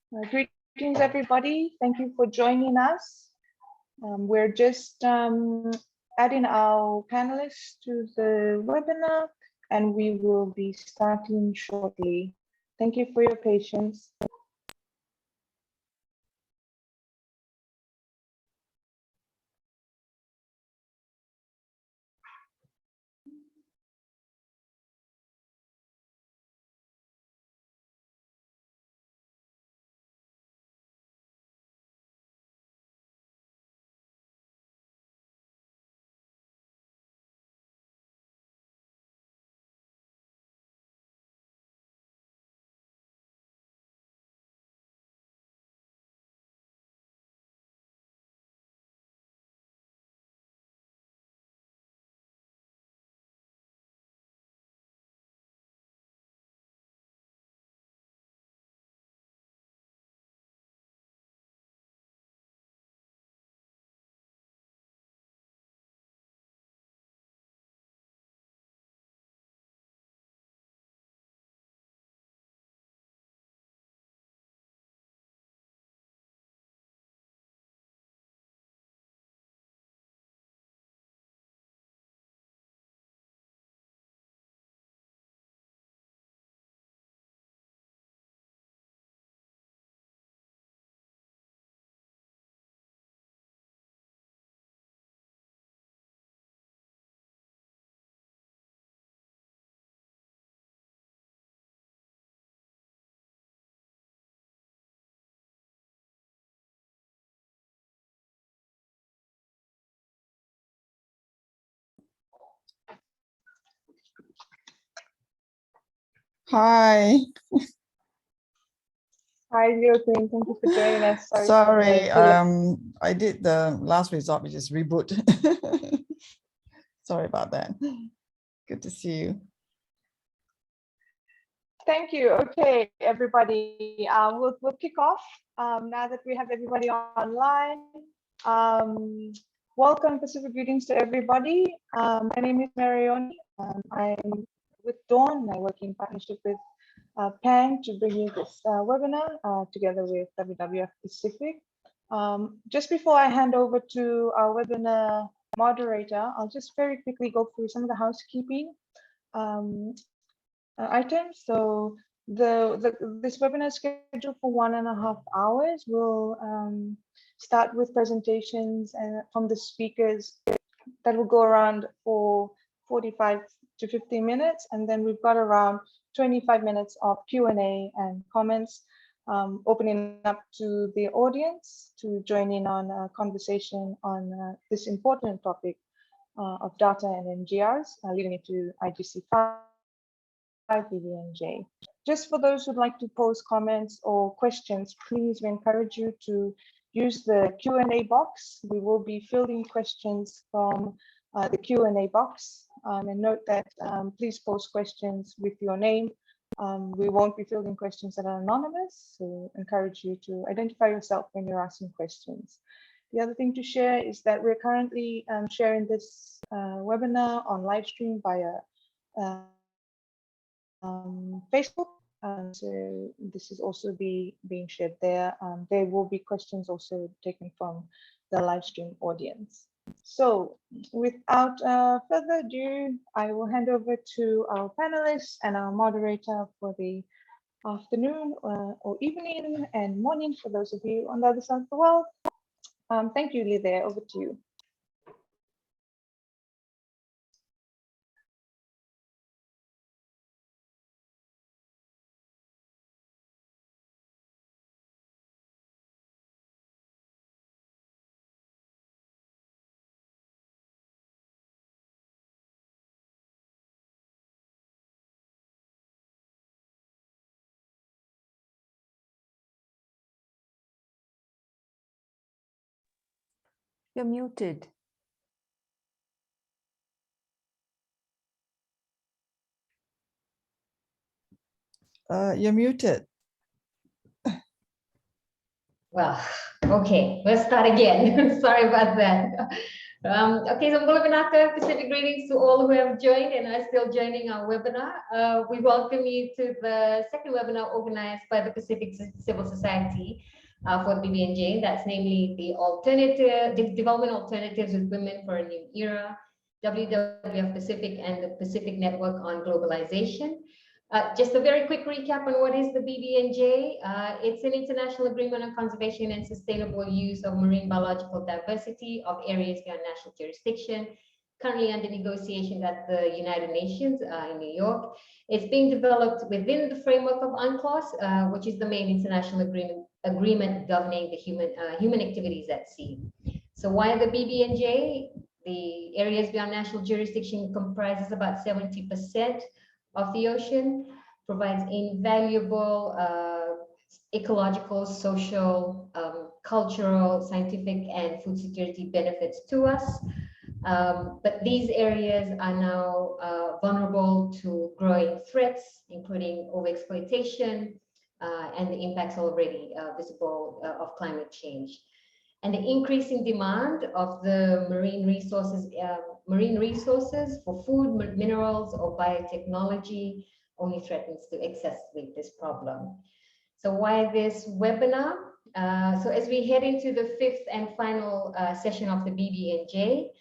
Greetings, everybody. Thank you for joining us. We're just adding our panelists to the webinar, and we will be starting shortly. Thank you for your patience. Hi. Hi, Joaquin. Thank you for joining us. Sorry, I did the last resort, which is reboot. Sorry about that. Good to see you. Thank you. Okay, everybody. We'll kick off now that we have everybody online. Welcome, Pacific greetings to everybody. My name is Marioni. I'm with Dawn. I work in partnership with Pang to bring you this webinar together with WWF Pacific. Just before I hand over to our webinar moderator, I'll just very quickly go through some of the housekeeping items. So this webinar is scheduled for 1.5 hours. We'll start with presentations and from the speakers that will go around for 45 to 50 minutes, and then we've got around 25 minutes of Q&A and comments, opening up to the audience to join in on a conversation on this important topic of data and MGRs leading into IGC 5 BBNJ. Just for those who'd like to pose comments or questions, please, we encourage you to use the Q&A box. We will be fielding questions from the Q&A box. And note that please post questions with your name. We won't be fielding questions that are anonymous, so encourage you to identify yourself when you're asking questions. The other thing to share is that we're currently sharing this webinar on live stream via Facebook. So this is also being shared there. There will be questions also taken from the live stream audience. So without further ado, I will hand over to our panelists and our moderator for the afternoon or evening and morning for those of you on the other side of the world. Thank you, Lidé. Over to you. You're muted. You're muted. Well, okay, let's start again. Sorry about that. Okay, so Mbulabinaka, Pacific greetings to all who have joined and are still joining our webinar. We welcome you to the second webinar organized by the Pacific Civil Society for the BBNJ. That's namely the development alternatives with women for a new era, WWF Pacific and the Pacific Network on Globalization. Just a very quick recap on what is the BBNJ. It's an international agreement on conservation and sustainable use of marine biological diversity of areas beyond national jurisdiction, currently under negotiation at the United Nations in New York. It's being developed within the framework of UNCLOS, which is the main international agreement governing the human activities at sea. So why the BBNJ? The areas beyond national jurisdiction comprises about 70% of the ocean, provides invaluable ecological, social, cultural, scientific, and food security benefits to us. But these areas are now vulnerable to growing threats, including overexploitation and the impacts already visible of climate change. And the increasing demand of the marine resources for food, minerals, or biotechnology only threatens to exacerbate this problem. So why this webinar? So as we head into the fifth and final session of the BBNJ,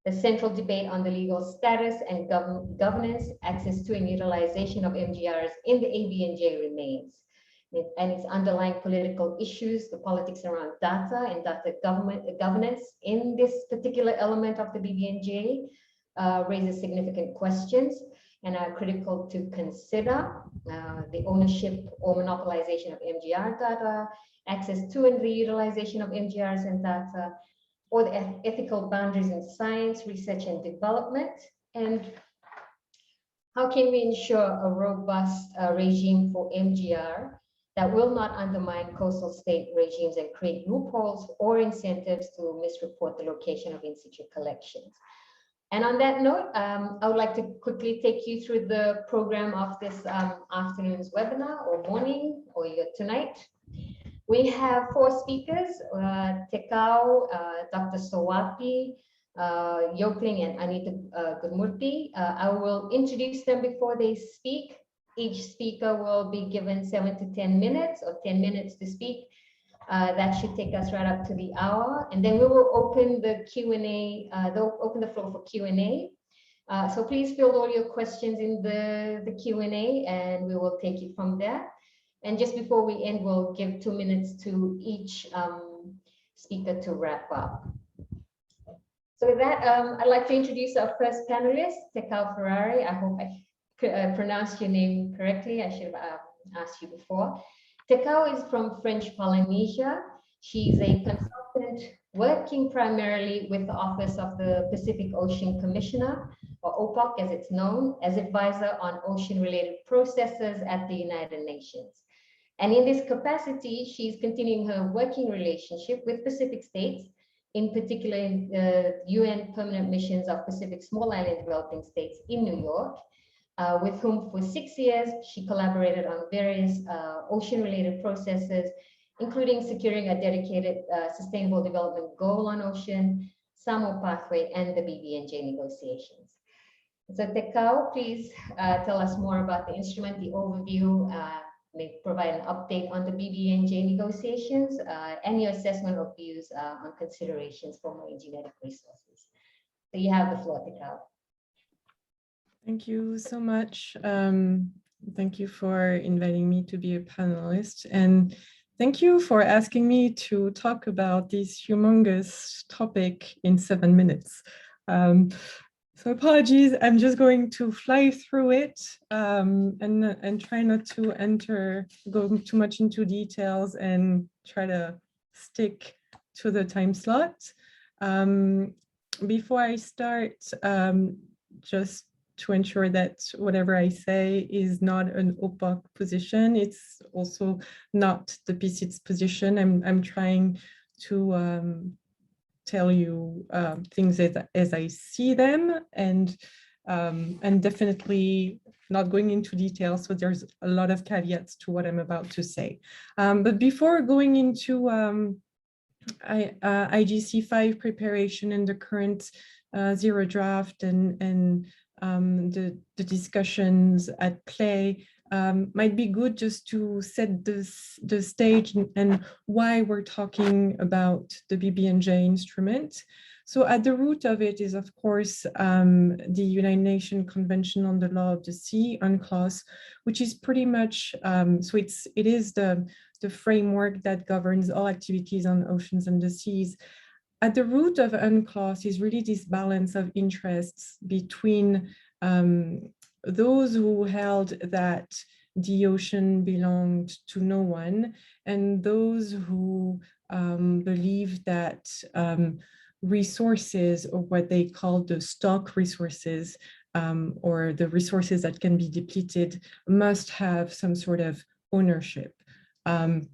the central debate on the legal status and governance, access to and utilization of MGRs in the ABNJ remains. And its underlying political issues, the politics around data and data governance in this particular element of the BBNJ raises significant questions and are critical to consider. The ownership or monopolization of MGR data, access to and the utilization of MGRs and data, or the ethical boundaries in science, research, and development, and how can we ensure a robust regime for MGR that will not undermine coastal state regimes and create loopholes or incentives to misreport the location of in-situ collections. And on that note, I would like to quickly take you through the program of this afternoon's webinar, or morning, or tonight. We have four speakers, Tekau, Dr. Sowapi, Yokling, and Anita Gurmurthy. I will introduce them before they speak. Each speaker will be given 7 to 10 minutes, or 10 minutes to speak. That should take us right up to the hour. And then we will open the Q&A, they'll open the floor for Q&A. So please fill all your questions in the Q&A, and we will take it from there. And just before we end, we'll give 2 minutes to each speaker to wrap up. So with that, I'd like to introduce our first panelist, Tekau Ferrari. I hope I pronounced your name correctly. I should have asked you before. Tekau is from French Polynesia. She's a consultant working primarily with the Office of the Pacific Ocean Commissioner, or OPOC as it's known, as advisor on ocean-related processes at the United Nations. And in this capacity, she's continuing her working relationship with Pacific states, in particular in the UN permanent missions of Pacific Small Island Developing States in New York, with whom for 6 years, she collaborated on various ocean-related processes, including securing a dedicated sustainable development goal on ocean, Samo pathway, and the BBNJ negotiations. So Tekau, please tell us more about the instrument, the overview, may provide an update on the BBNJ negotiations, and your assessment of views on considerations for marine genetic resources. So you have the floor, Tekau. Thank you so much. Thank you for inviting me to be a panelist, and thank you for asking me to talk about this humongous topic in 7 minutes. So apologies, I'm just going to fly through it and try not to go too much into details and try to stick to the time slot. Before I start, just to ensure that whatever I say is not an OPOC position, it's also not the PCIT's position. I'm trying to tell you things as I see them, and definitely not going into detail. So there's a lot of caveats to what I'm about to say. But before going into IGC 5 preparation and the current zero draft and the discussions at play, might be good just to set the stage and why we're talking about the BBNJ instrument. So at the root of it is, of course, the United Nations Convention on the Law of the Sea, UNCLOS, which is pretty much, so it is the framework that governs all activities on oceans and the seas. At the root of UNCLOS is really this balance of interests between those who held that the ocean belonged to no one and those who believed that resources, or what they call the stock resources, or the resources that can be depleted, must have some sort of ownership. And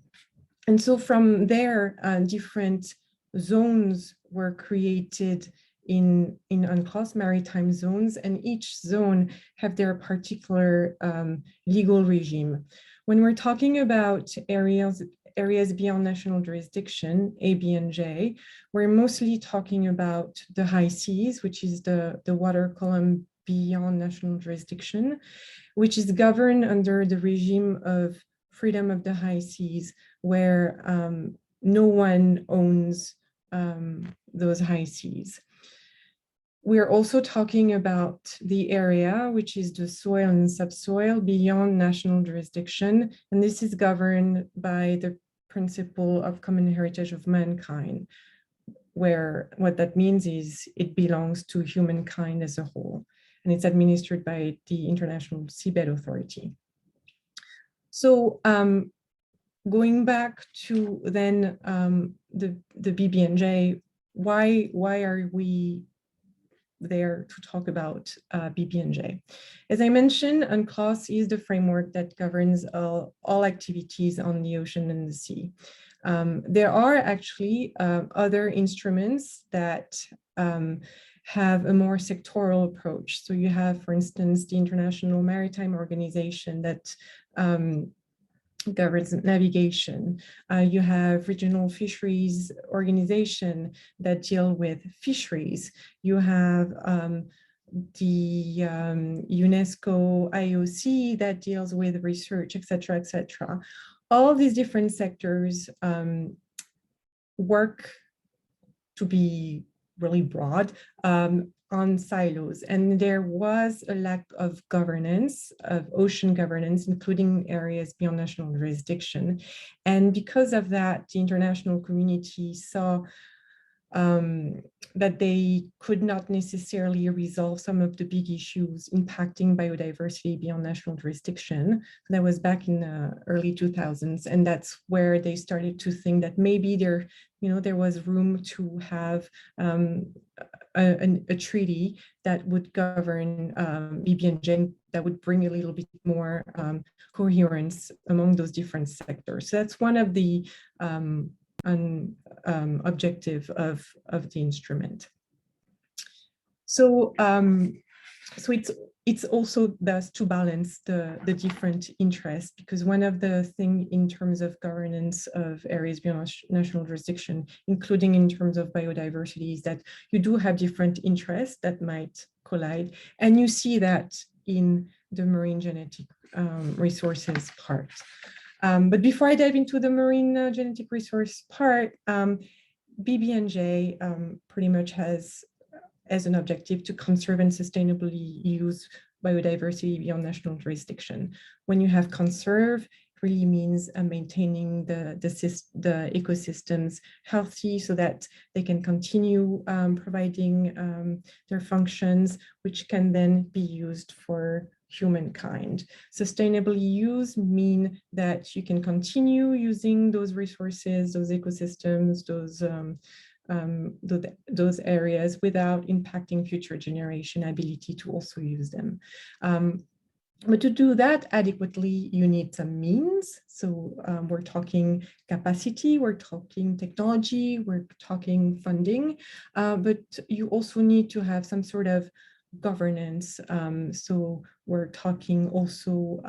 so from there, different zones were created in UNCLOS, maritime zones, and each zone have their particular legal regime. When we're talking about areas beyond national jurisdiction, ABNJ, we're mostly talking about the high seas, which is the water column beyond national jurisdiction, which is governed under the regime of freedom of the high seas, where no one owns those high seas. We're also talking about the area, which is the soil and subsoil beyond national jurisdiction, and this is governed by the principle of common heritage of mankind, where what that means is it belongs to humankind as a whole, and it's administered by the International Seabed Authority. So going back to then the BBNJ, why are we there to talk about BBNJ? As I mentioned, UNCLOS is the framework that governs all activities on the ocean and the sea. There are actually other instruments that have a more sectoral approach. So you have, for instance, the International Maritime Organization that governs navigation. You have regional fisheries organization that deal with fisheries. You have the UNESCO IOC that deals with research, et cetera, et cetera. All of these different sectors work, to be really broad, on silos, and there was a lack of governance, of ocean governance, including areas beyond national jurisdiction. And because of that, the international community saw that they could not necessarily resolve some of the big issues impacting biodiversity beyond national jurisdiction. That was back in the early 2000s, and that's where they started to think that maybe there was room to have a treaty that would govern BBNJ, that would bring a little bit more coherence among those different sectors. So that's one of the objective of the instrument. So it's also thus to balance the different interests, because one of the things in terms of governance of areas beyond national jurisdiction, including in terms of biodiversity, is that you do have different interests that might collide, and you see that in the marine genetic resources part. But before I dive into the marine genetic resource part, BBNJ pretty much has as an objective to conserve and sustainably use biodiversity beyond national jurisdiction. When you have conserve, it really means maintaining the ecosystems healthy so that they can continue providing their functions, which can then be used for humankind. Sustainably use mean that you can continue using those resources, those ecosystems, those areas without impacting future generation ability to also use them. But to do that adequately, you need some means. So we're talking capacity, we're talking technology, we're talking funding, but you also need to have some sort of governance. So we're talking also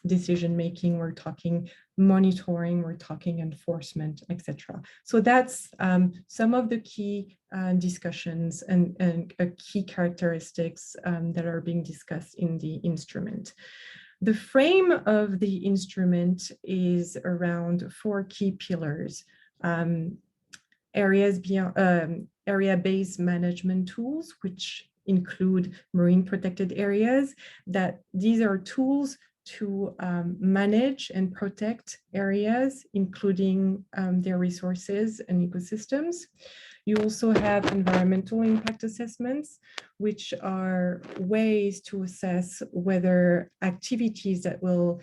decision making, we're talking monitoring, we're talking enforcement, etc. So that's some of the key discussions and key characteristics that are being discussed in the instrument. The frame of the instrument is around 4 key pillars. Area-based management tools, which include marine protected areas, that these are tools to manage and protect areas, including their resources and ecosystems. You also have environmental impact assessments, which are ways to assess whether activities that will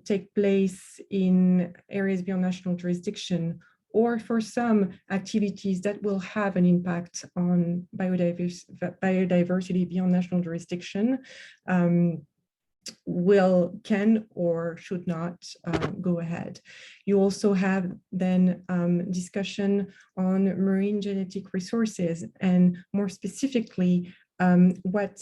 take place in areas beyond national jurisdiction, or for some activities that will have an impact on biodiversity beyond national jurisdiction, can or should not go ahead. You also have then discussion on marine genetic resources, and more specifically, what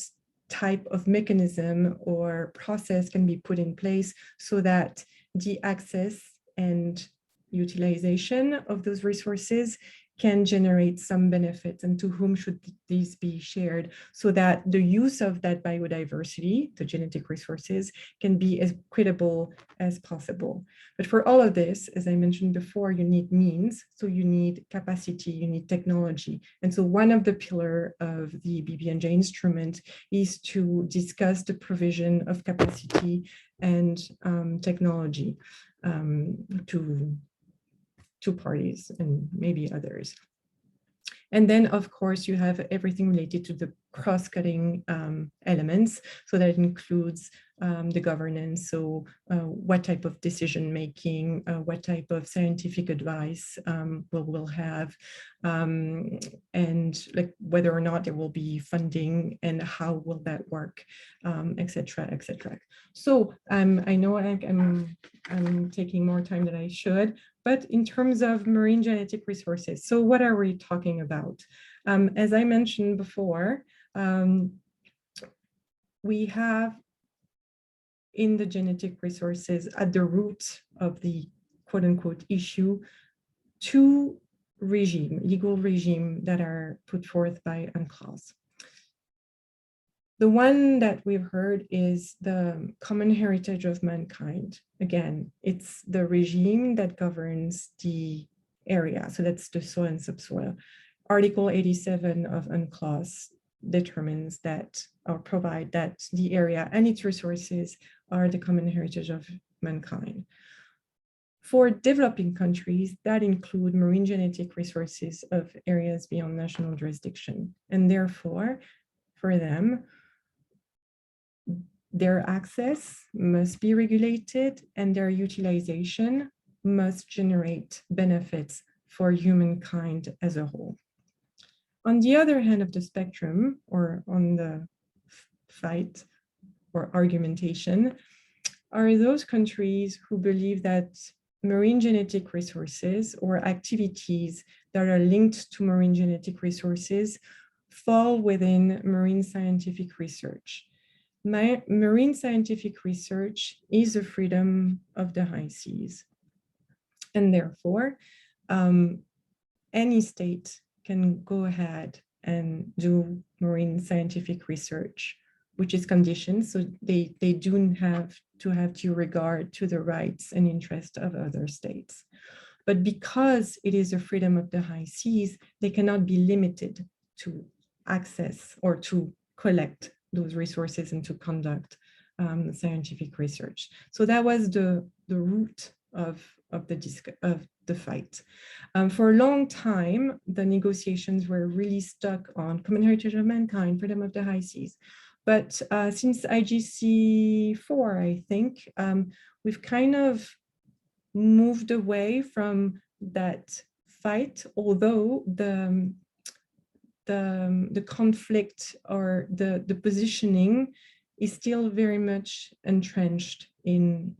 type of mechanism or process can be put in place so that the access and utilization of those resources can generate some benefits, and to whom should these be shared, so that the use of that biodiversity, the genetic resources, can be as equitable as possible. But for all of this, as I mentioned before, you need means, so you need capacity, you need technology. And so one of the pillars of the BBNJ instrument is to discuss the provision of capacity and technology to parties and maybe others. And then, of course, you have everything related to the cross-cutting elements. So that includes the governance. So what type of decision-making, what type of scientific advice we'll have, and like whether or not there will be funding and how will that work, et cetera, et cetera. So I know I'm taking more time than I should, but in terms of marine genetic resources, so what are we talking about? As I mentioned before, we have in the genetic resources at the root of the quote unquote issue, 2 legal regime that are put forth by UNCLOS. The one that we've heard is the common heritage of mankind. Again, it's the regime that governs the area. So that's the soil and subsoil. Article 87 of UNCLOS determines that, or provide that the area and its resources are the common heritage of mankind. For developing countries, that include marine genetic resources of areas beyond national jurisdiction. And therefore, for them, their access must be regulated and their utilization must generate benefits for humankind as a whole. On the other hand of the spectrum, or on the fight or argumentation, are those countries who believe that marine genetic resources or activities that are linked to marine genetic resources fall within marine scientific research. Marine scientific research is a freedom of the high seas. And therefore, any state can go ahead and do marine scientific research, which is conditioned. So they do have due regard to the rights and interests of other states. But because it is a freedom of the high seas, they cannot be limited to access or to collect those resources and to conduct scientific research. So that was the root of the fight. For a long time, the negotiations were really stuck on common heritage of mankind, freedom of the high seas. But since IGC 4, I think, we've kind of moved away from that fight, although the conflict or the positioning is still very much entrenched in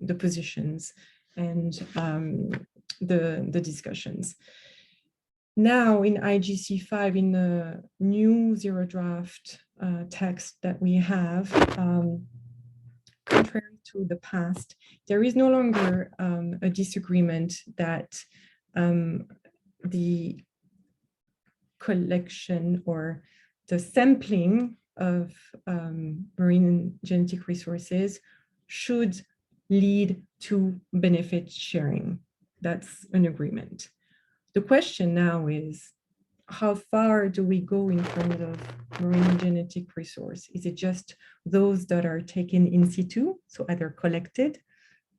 the positions and the discussions. Now in IGC 5, in the new zero draft text that we have, countries contrary to the past, there is no longer a disagreement that the collection or the sampling of marine and genetic resources should lead to benefit sharing. That's an agreement. The question now is, how far do we go in terms of marine genetic resource? Is it just those that are taken in situ, so either collected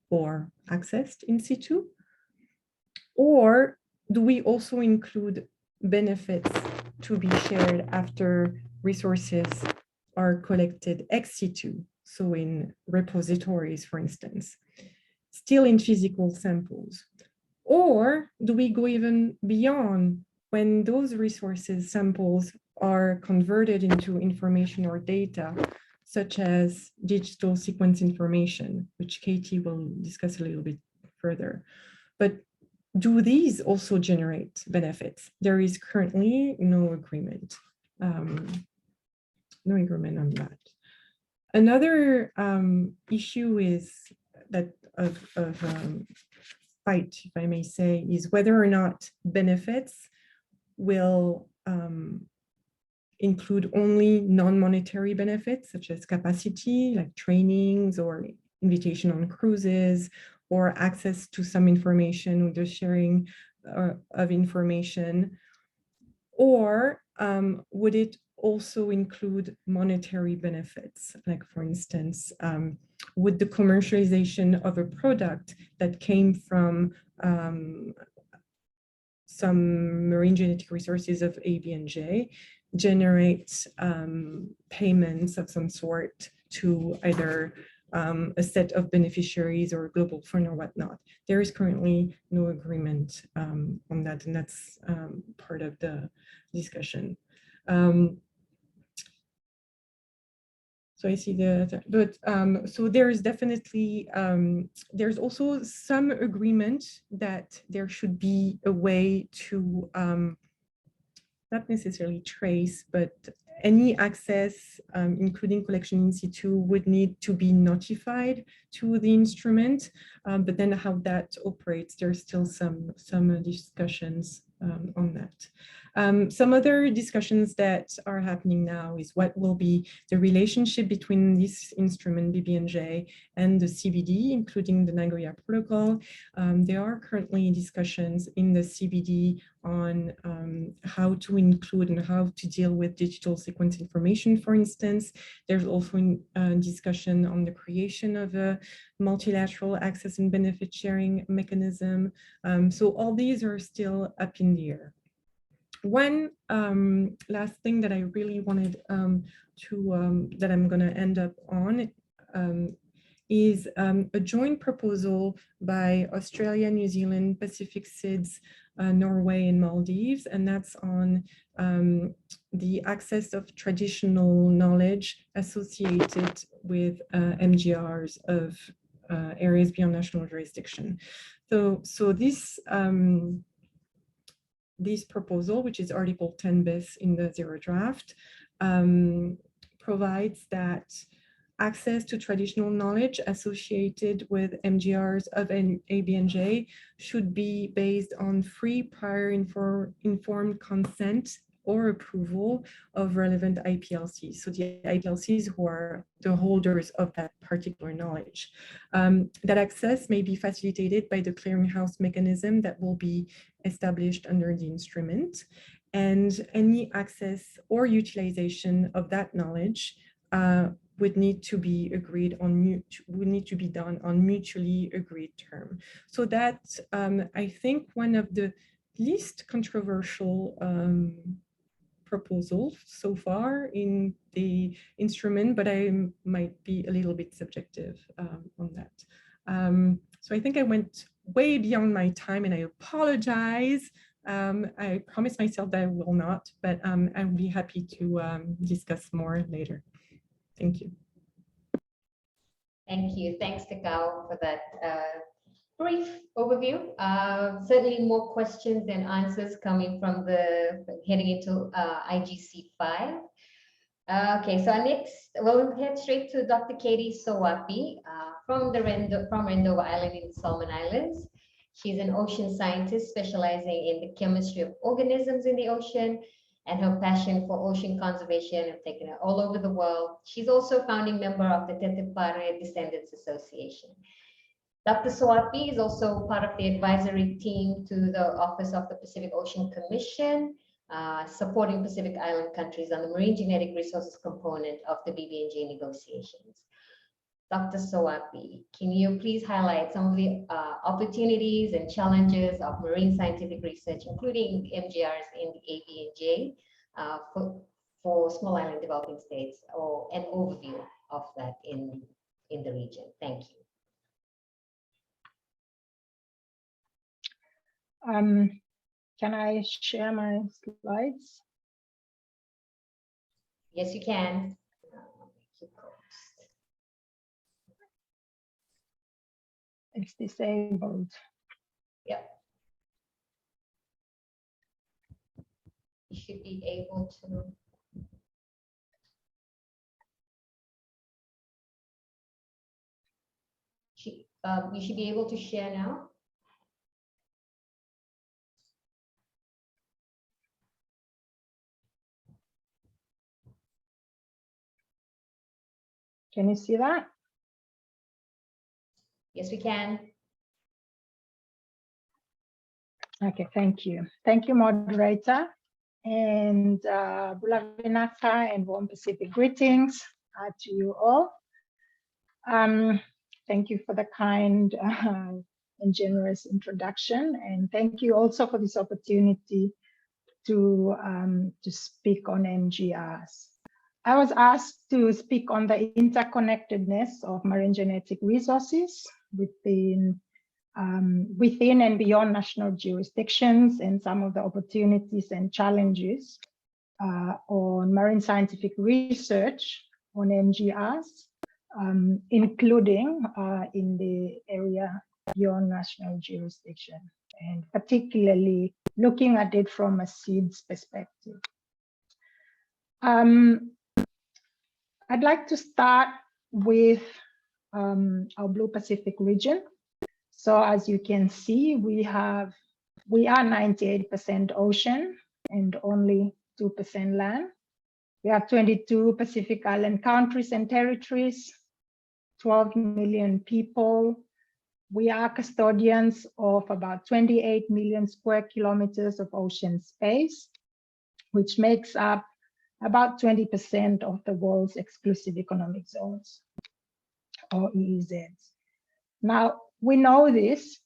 or accessed in situ? Or do we also include benefits to be shared after resources are collected ex situ, so in repositories, for instance, still in physical samples? Or do we go even beyond when those resources samples are converted into information or data, such as digital sequence information, which Katie will discuss a little bit further. But do these also generate benefits? There is currently no agreement. No agreement on that. Another issue is that of fight, if I may say, is whether or not benefits will include only non-monetary benefits, such as capacity, like trainings or invitation on cruises, or access to some information with the sharing of information, or would it also include monetary benefits? Like, for instance, would the commercialization of a product that came from some marine genetic resources of ABNJ generate payments of some sort to either a set of beneficiaries or a global fund or whatnot? There is currently no agreement on that, and that's part of the discussion. So I see so there's definitely, there's also some agreement that there should be a way to not necessarily trace, but any access, including collection in situ, would need to be notified to the instrument. But then how that operates, there's still some discussions on that. Some other discussions that are happening now is what will be the relationship between this instrument, BBNJ, and the CBD, including the Nagoya Protocol. There are currently discussions in the CBD on how to include and how to deal with digital sequence information, for instance. There's also a discussion on the creation of a multilateral access and benefit sharing mechanism. So all these are still up in the air. One last thing that I really wanted that I'm gonna end up on is a joint proposal by Australia, New Zealand, Pacific SIDS, Norway, and Maldives, and that's on the access of traditional knowledge associated with MGRs of areas beyond national jurisdiction. So this proposal, which is Article 10 bis in the zero draft, provides that access to traditional knowledge associated with MGRs of an ABNJ should be based on free prior informed consent or approval of relevant IPLCs. So the IPLCs who are the holders of that particular knowledge. That access may be facilitated by the clearinghouse mechanism that will be established under the instrument. And any access or utilization of that knowledge would need to be agreed on, would need to be done on mutually agreed term. So that's, I think, one of the least controversial proposals so far in the instrument, but I might be a little bit subjective on that. So I think I went way beyond my time, and I apologize. I promised myself that I will not, but I'll be happy to discuss more later. Thank you. Thank you. Thanks, Takao, for that brief overview. Certainly more questions and answers coming from the heading into IGC 5. Okay, so next, we'll head straight to Dr. Katie Sowapi from Rendova Island in the Solomon Islands. She's an ocean scientist specializing in the chemistry of organisms in the ocean, and her passion for ocean conservation have taken her all over the world. She's also a founding member of the Tetepare Descendants Association. Dr. Sowapi is also part of the advisory team to the Office of the Pacific Ocean Commission, supporting Pacific Island countries on the marine genetic resources component of the BBNJ negotiations. Dr. Sowapi, can you please highlight some of the opportunities and challenges of marine scientific research, including MGRs in the ABNJ for small island developing states, or an overview of that in the region? Thank you. Can I share my slides? Yes, you can. It's disabled. Yep. You should be able to. You should be able to share now. Can you see that? Yes, we can. Okay, thank you. Thank you, moderator. And Bulavinaka and warm Pacific greetings to you all. Thank you for the kind and generous introduction. And thank you also for this opportunity to speak on MGRs. I was asked to speak on the interconnectedness of marine genetic resources within and beyond national jurisdictions, and some of the opportunities and challenges on marine scientific research on MGRs, including in the area beyond national jurisdiction, and particularly looking at it from a seeds perspective. I'd like to start with our Blue Pacific region. So as you can see, we are 98% ocean and only 2% land. We have 22 Pacific Island countries and territories, 12 million people. We are custodians of about 28 million square kilometers of ocean space, which makes up about 20% of the world's exclusive economic zones, or EEZs. Now, we know this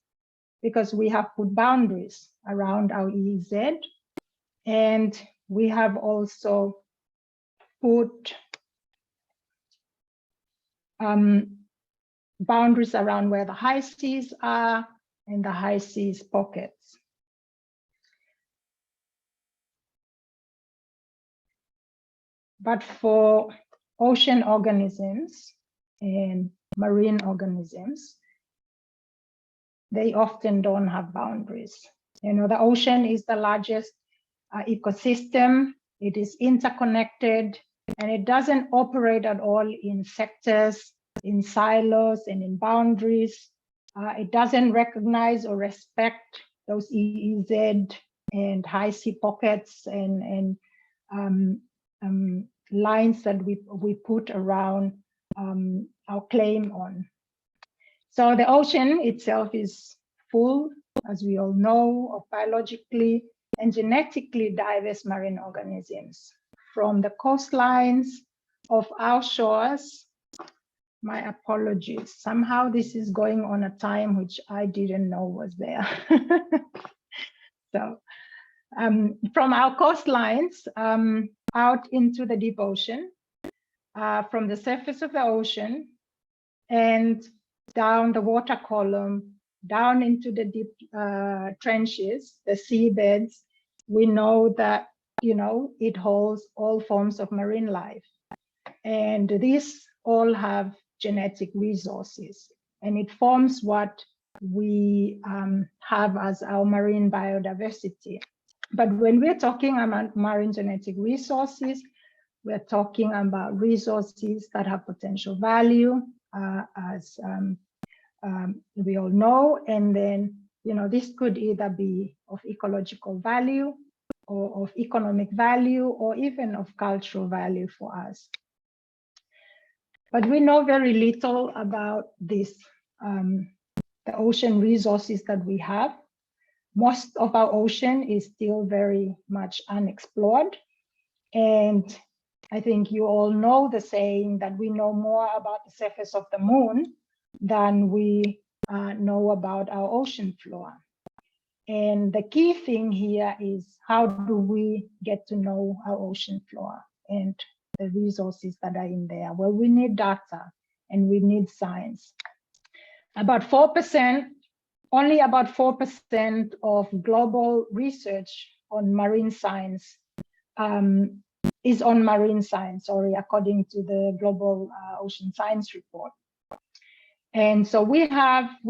because we have put boundaries around our EEZ, and we have also put boundaries around where the high seas are and the high seas pockets. But for ocean organisms and marine organisms, they often don't have boundaries. You know, the ocean is the largest ecosystem. It is interconnected, and it doesn't operate at all in sectors, in silos, and in boundaries. It doesn't recognize or respect those EEZ and high sea pockets and lines that we put around our claim on. So the ocean itself is full, as we all know, of biologically and genetically diverse marine organisms. From the coastlines of our shores, my apologies, somehow this is going on a time which I didn't know was there. So from our coastlines out into the deep ocean, from the surface of the ocean and down the water column, down into the deep trenches, the seabeds, we know that, you know, it holds all forms of marine life. And these all have genetic resources, and it forms what we have as our marine biodiversity. But when we're talking about marine genetic resources, We're talking about resources that have potential value, as we all know. And then, this could either be of ecological value or of economic value or even of cultural value for us. But we know very little about this, the ocean resources that we have. Most of our ocean is still very much unexplored. And I think you all know the saying that we know more about the surface of the moon than we know about our ocean floor. And the key thing here is, how do we get to know our ocean floor and the resources that are in there? Well, we need data and we need science. About 4%, only about 4% of global research on marine science is on marine science, according to the Global Ocean Science Report. And so we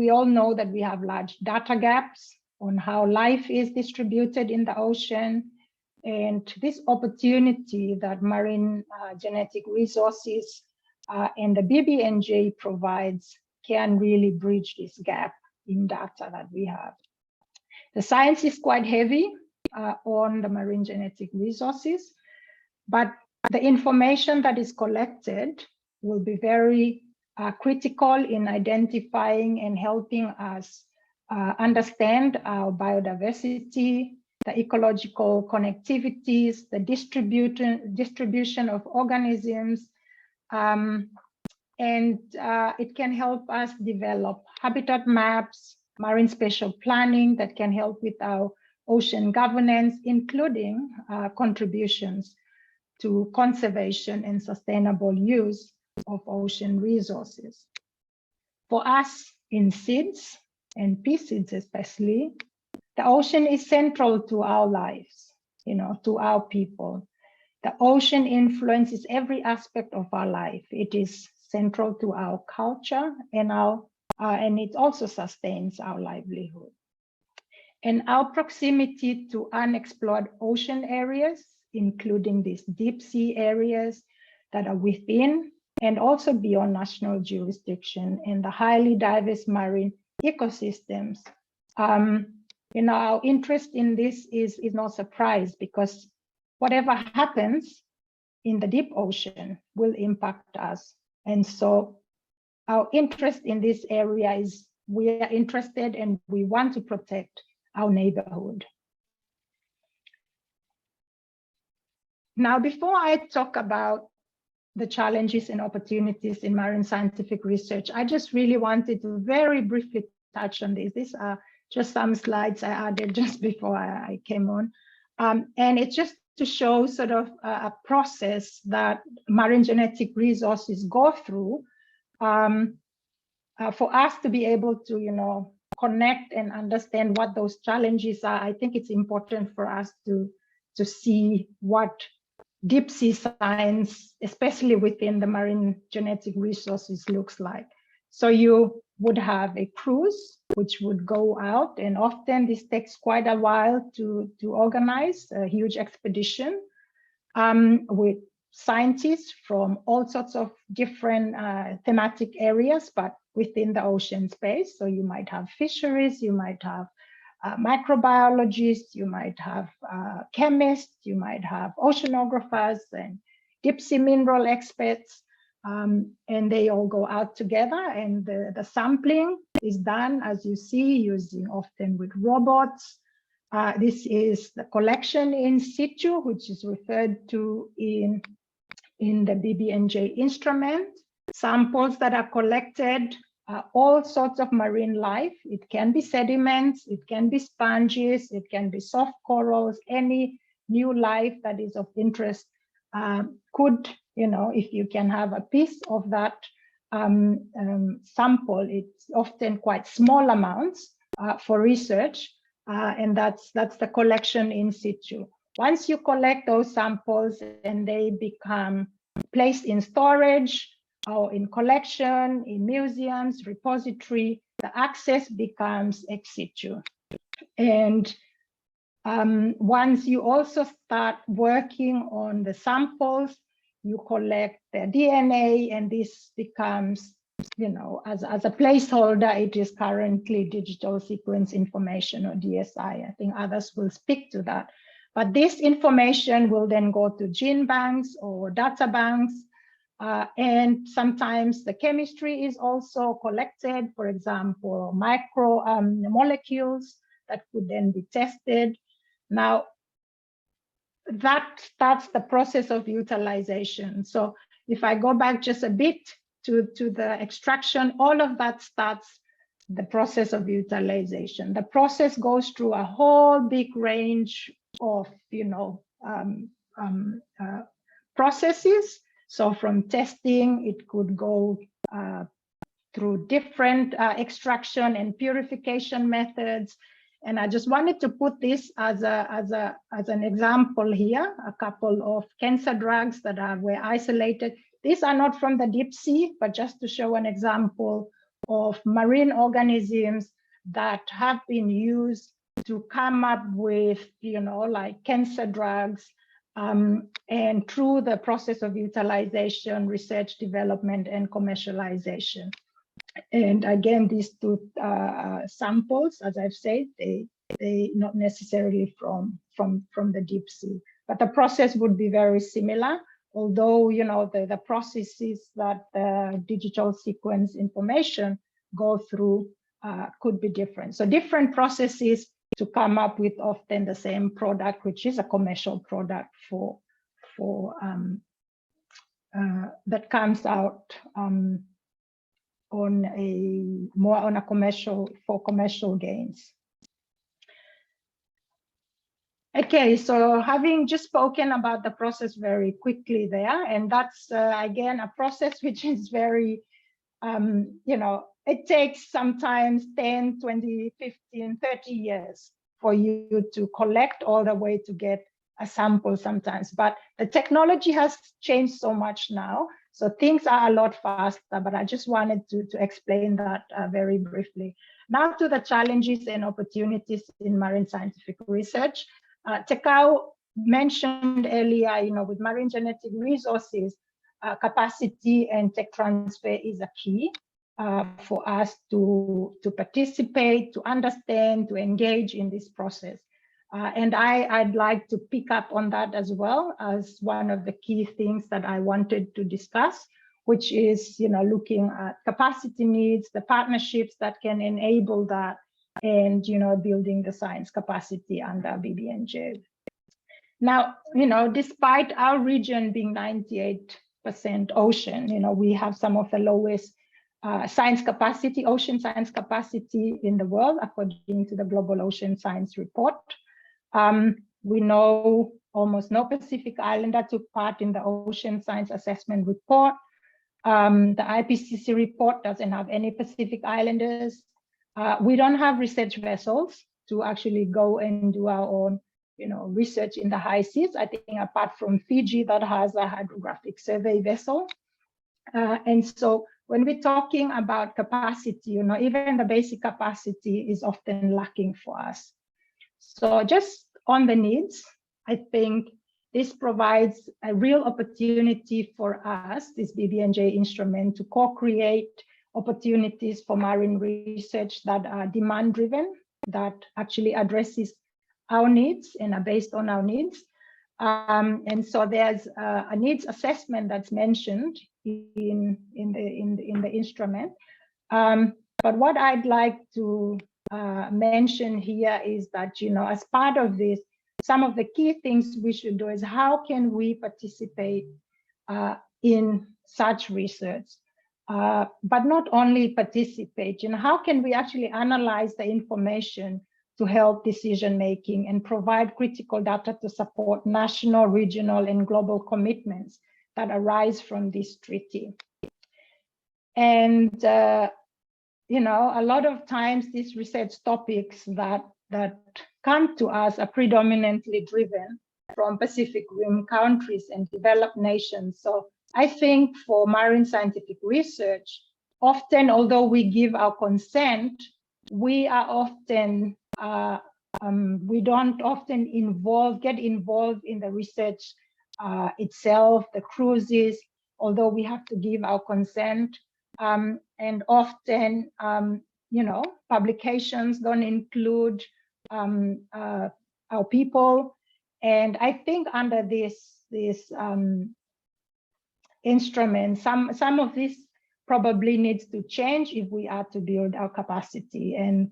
all know that we have large data gaps on how life is distributed in the ocean. And this opportunity that marine genetic resources and the BBNJ provides can really bridge this gap in data that we have. The science is quite heavy on the marine genetic resources, but the information that is collected will be very critical in identifying and helping us understand our biodiversity, the ecological connectivities, the distribution of organisms, and it can help us develop habitat maps, marine spatial planning that can help with our ocean governance, including contributions to conservation and sustainable use of ocean resources. For us in seeds and pea seeds especially, the ocean is central to our lives, to our people. The ocean influences every aspect of our life. It is central to our culture and it also sustains our livelihood. And our proximity to unexplored ocean areas, including these deep sea areas that are within and also beyond national jurisdiction, and the highly diverse marine ecosystems. Our interest in this is no surprise, because whatever happens in the deep ocean will impact us. And so our interest in this area is, we are interested and we want to protect our neighborhood. Now, before I talk about the challenges and opportunities in marine scientific research, I just really wanted to very briefly touch on this. These are just some slides I added just before I came on. And it's just to show sort of a process that marine genetic resources go through for us to be able to, connect and understand what those challenges are. I think it's important for us to see what deep sea science, especially within the marine genetic resources, looks like. So you would have a cruise which would go out, and often this takes quite a while to organize, a huge expedition with scientists from all sorts of different thematic areas, but within the ocean space. So you might have fisheries, you might have microbiologists, you might have chemists, you might have oceanographers and deep sea mineral experts, and they all go out together, and the sampling is done, as you see, using often with robots. This is the collection in situ, which is referred to in the BBNJ instrument. Samples that are collected, all sorts of marine life. It can be sediments, it can be sponges, it can be soft corals, any new life that is of interest could, if you can have a piece of that sample, it's often quite small amounts for research, and that's the collection in situ. Once you collect those samples and they become placed in storage or in collection, in museums, repository, the access becomes ex situ. And once you also start working on the samples, you collect their DNA, and this becomes, you know, as a placeholder, it is currently digital sequence information, or DSI. I think others will speak to that. But this information will then go to gene banks or data banks. And sometimes the chemistry is also collected, for example, micro molecules that could then be tested. Now, that's the process of utilization. So if I go back just a bit to the extraction, all of that starts the process of utilization. The process goes through a whole big range of, you know, processes. So from testing, it could go through different extraction and purification methods. And I just wanted to put this as an example here, a couple of cancer drugs that were isolated. These are not from the deep sea, but just to show an example of marine organisms that have been used to come up with, you know, like cancer drugs, and through the process of utilization, research, development, and commercialization. And again, these two samples, as I've said, they not necessarily from the deep sea, but the process would be very similar. Although, you know, the processes that the digital sequence information go through could be different. So different processes to come up with often the same product, which is a commercial product that comes out on a commercial gains. Okay, so having just spoken about the process very quickly there, and that's again a process which is very, you know, it takes sometimes 10, 20, 15, 30 years for you to collect all the way to get a sample sometimes. But the technology has changed so much now, so things are a lot faster, but I just wanted to explain that very briefly. Now to the challenges and opportunities in marine scientific research. Tekau mentioned earlier, you know, with marine genetic resources, capacity and tech transfer is a key for us to participate, to understand, to engage in this process. And I'd like to pick up on that as well as one of the key things that I wanted to discuss, which is, you know, looking at capacity needs, the partnerships that can enable that, and, you know, building the science capacity under BBNJ. Now, you know, despite our region being 98% ocean, you know, we have some of the lowest science capacity, ocean science capacity in the world, according to the Global Ocean Science Report. We know almost no Pacific Islander took part in the Ocean Science Assessment Report. The IPCC report doesn't have any Pacific Islanders. We don't have research vessels to actually go and do our own, you know, research in the high seas. I think apart from Fiji, that has a hydrographic survey vessel. And so when we're talking about capacity, you know, even the basic capacity is often lacking for us. So just on the needs, I think this provides a real opportunity for us, this BBNJ instrument, to co-create opportunities for marine research that are demand-driven, that actually addresses our needs and are based on our needs. And so there's a needs assessment that's mentioned in the instrument. But what I'd like to mention here is that, you know, as part of this, some of the key things we should do is how can we participate in such research? But not only participate, you know, how can we actually analyze the information to help decision making and provide critical data to support national, regional, and global commitments that arise from this treaty? And you know, a lot of times these research topics that come to us are predominantly driven from Pacific Rim countries and developed nations. So I think for marine scientific research, often, although we give our consent, we are often, we don't often get involved in the research itself, the cruises, although we have to give our consent. And often, you know, publications don't include our people. And I think under this instrument, some of this probably needs to change if we are to build our capacity. And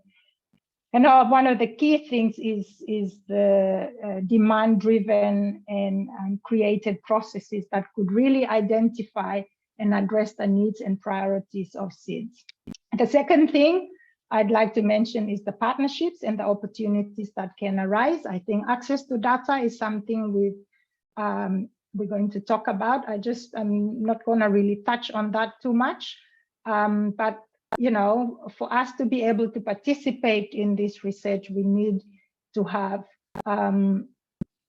one of the key things is the demand-driven and created processes that could really identify and address the needs and priorities of SIDS. The second thing I'd like to mention is the partnerships and the opportunities that can arise. I think access to data is something we're going to talk about. I'm not going to really touch on that too much, but you know, for us to be able to participate in this research, we need to have,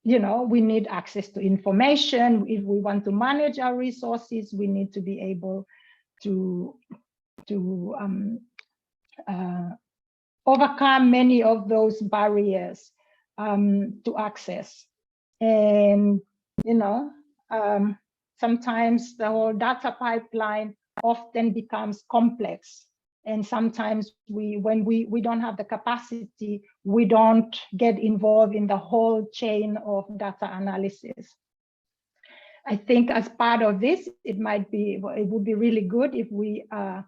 you know, we need access to information. If we want to manage our resources, we need to be able to overcome many of those barriers to access. And, you know, sometimes the whole data pipeline often becomes complex. And sometimes when we don't have the capacity, we don't get involved in the whole chain of data analysis. I think as part of this, it would be really good if we are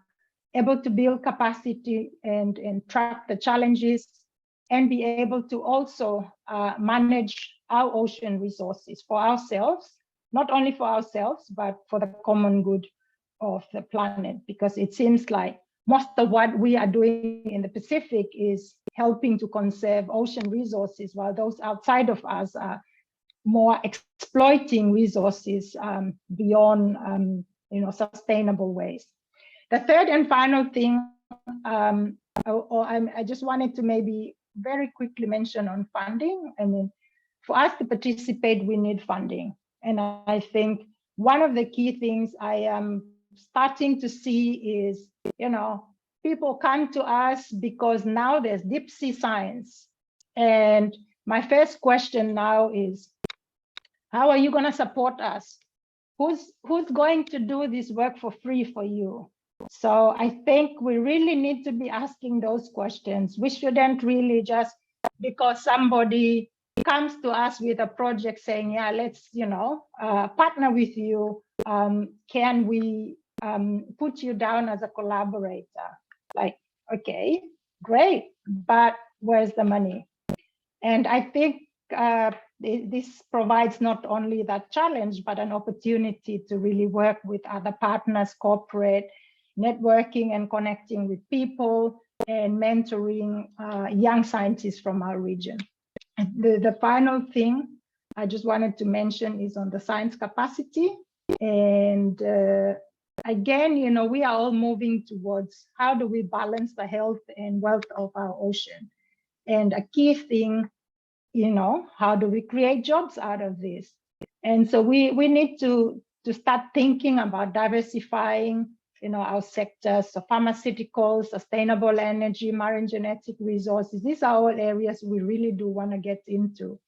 able to build capacity and track the challenges and be able to also manage our ocean resources for ourselves, not only for ourselves, but for the common good of the planet, because it seems like most of what we are doing in the Pacific is helping to conserve ocean resources, while those outside of us are more exploiting resources beyond you know, sustainable ways. The third and final thing, I just wanted to maybe very quickly mention on funding. I mean, for us to participate, we need funding. And I think one of the key things I am starting to see is, you know, people come to us because now there's deep sea science. And my first question now is, how are you going to support us? Who's going to do this work for free for you? So I think we really need to be asking those questions. We shouldn't really just, because somebody comes to us with a project saying, yeah, let's, you know, partner with you. Can we put you down as a collaborator? Like, okay, great, but where's the money? And I think this provides not only that challenge, but an opportunity to really work with other partners, cooperate, networking and connecting with people, and mentoring young scientists from our region. And the final thing I just wanted to mention is on the science capacity. And again, you know, we are all moving towards how do we balance the health and wealth of our ocean. And a key thing, you know, how do we create jobs out of this? And so we need to start thinking about diversifying, you know, our sectors, so pharmaceuticals, sustainable energy, marine genetic resources. These are all areas we really do want to get into.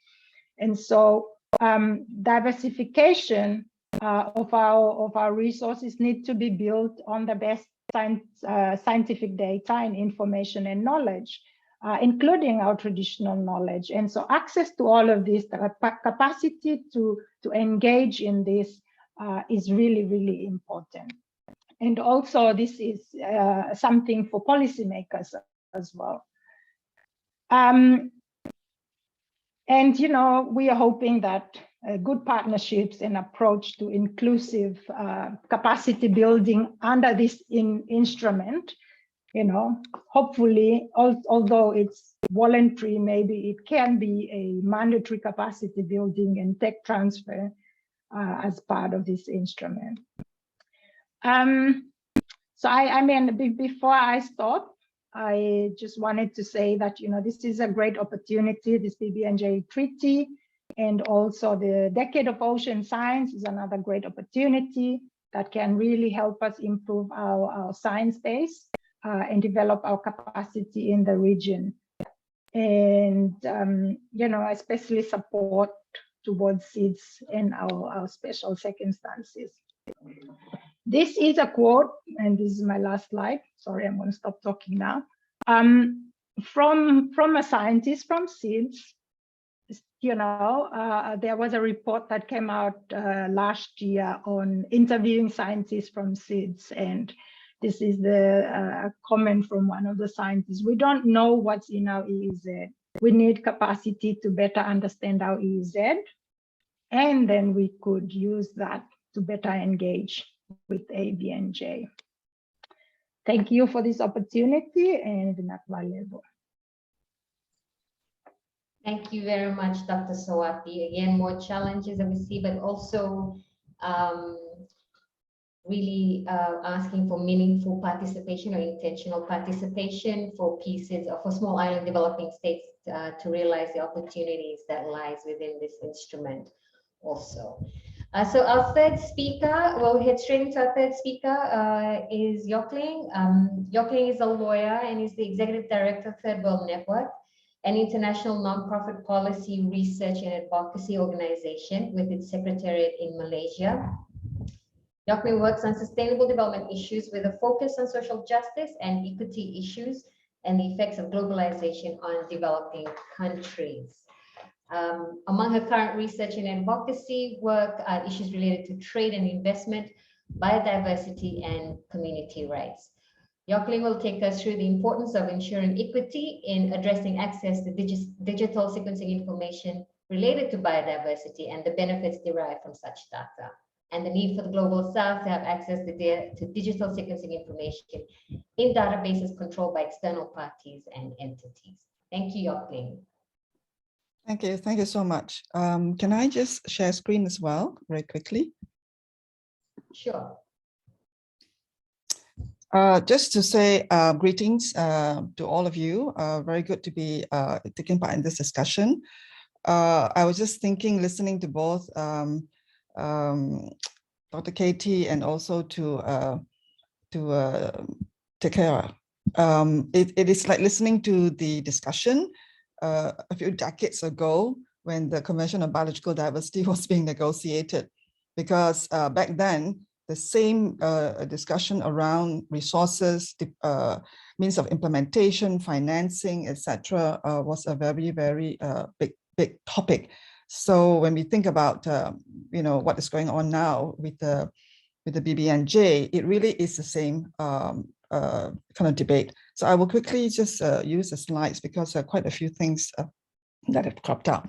And so diversification of our resources need to be built on the best scientific data and information and knowledge, including our traditional knowledge. And so access to all of this, the capacity to engage in this is really, really important. And also this is something for policymakers as well. And, you know, we are hoping that good partnerships and approach to inclusive capacity building under this instrument, you know, hopefully, although it's voluntary, maybe it can be a mandatory capacity building and tech transfer as part of this instrument. So I mean, before I stop, I just wanted to say that, you know, this is a great opportunity, this BBNJ treaty, and also the Decade of Ocean Science is another great opportunity that can really help us improve our science base and develop our capacity in the region. And, you know, especially support towards seeds and our special circumstances. This is a quote, and this is my last slide. Sorry, I'm going to stop talking now. From a scientist from seeds. There was a report that came out last year on interviewing scientists from seeds, and this is the comment from one of the scientists. We don't know what's in our EEZ. We need capacity to better understand our EEZ, and then we could use that to better engage with ABNJ. Thank you for this opportunity, and Vinatwa Lebo. Thank you very much, Dr. Sawati. Again, more challenges that we see, but also really asking for meaningful participation or intentional participation for pieces or for small island developing states to realize the opportunities that lies within this instrument also. So our third speaker, we'll head straight into our third speaker, is Yokling. Yokling is a lawyer and is the Executive Director of Third World Network, an international nonprofit policy research and advocacy organization with its secretariat in Malaysia. Yokling works on sustainable development issues with a focus on social justice and equity issues and the effects of globalization on developing countries. Among her current research and advocacy work are issues related to trade and investment, biodiversity, and community rights. Yokling will take us through the importance of ensuring equity in addressing access to digital sequencing information related to biodiversity and the benefits derived from such data, and the need for the Global South to have access to digital sequencing information in databases controlled by external parties and entities. Thank you, Yokling. Thank you so much. Can I just share screen as well, very quickly? Sure. Just to say greetings to all of you. Very good to be taking part in this discussion. I was just thinking, listening to both Dr. Katie and also to Tekera. It is like listening to the discussion a few decades ago when the Convention on Biological Diversity was being negotiated, because back then the same discussion around resources, means of implementation, financing, etc., was a very, very big topic. So when we think about what is going on now with the BBNJ, it really is the same kind of debate. So I will quickly just use the slides because there are quite a few things that have cropped up.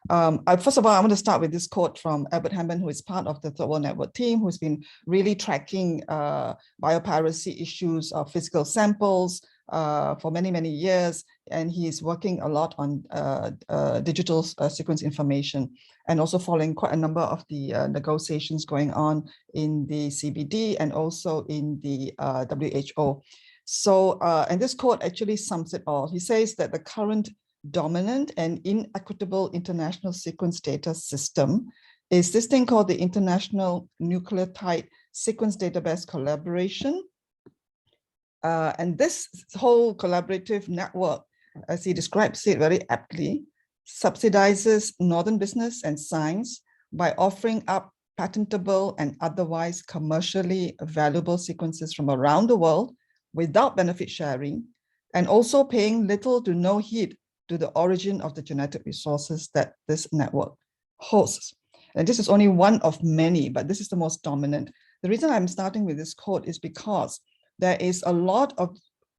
First of all, I want to start with this quote from Albert Hammond, who is part of the Third World Network team, who's been really tracking biopiracy issues of physical samples for many, many years. And he is working a lot on digital sequence information and also following quite a number of the negotiations going on in the CBD and also in the WHO. So, and this quote actually sums it all. He says that the current dominant and inequitable international sequence data system is this thing called the International Nucleotide Sequence Database Collaboration. And this whole collaborative network, as he describes it very aptly, subsidizes northern business and science by offering up patentable and otherwise commercially valuable sequences from around the world without benefit sharing, and also paying little to no heed to the origin of the genetic resources that this network hosts. And this is only one of many, but this is the most dominant. The reason I'm starting with this quote is because there is a lot of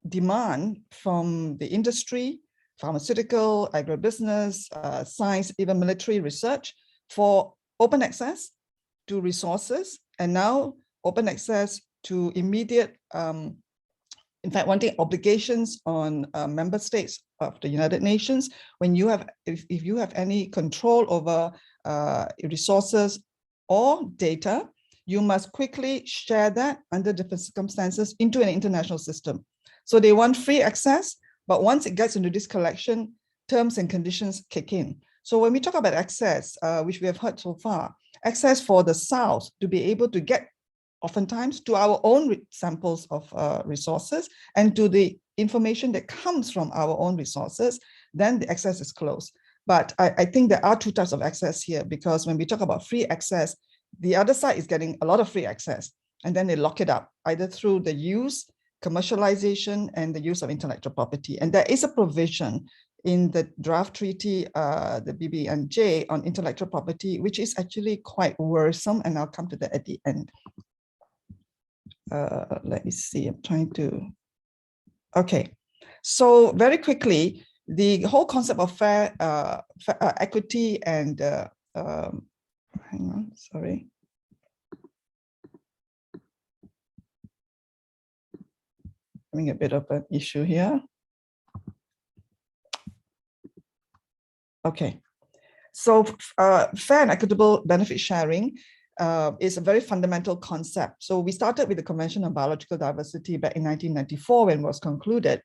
demand from the industry, pharmaceutical, agribusiness, science, even military research for open access to resources, and now open access to immediate, in fact, wanting obligations on member states of the United Nations. When you have, if you have any control over resources or data, you must quickly share that under different circumstances into an international system. So they want free access, but once it gets into this collection, terms and conditions kick in. So when we talk about access, which we have heard so far, access for the South to be able to get oftentimes to our own samples of resources and to the information that comes from our own resources, then the access is closed. But I think there are two types of access here, because when we talk about free access, the other side is getting a lot of free access, and then they lock it up either through the use, commercialization, and the use of intellectual property. And there is a provision in the draft treaty, the BBNJ, on intellectual property, which is actually quite worrisome, and I'll come to that at the end. Let me see, I'm trying to, okay. So very quickly, the whole concept of fair equity and, hang on, sorry. Having a bit of an issue here. Okay, so fair and equitable benefit sharing is a very fundamental concept. So we started with the Convention on Biological Diversity back in 1994 when it was concluded.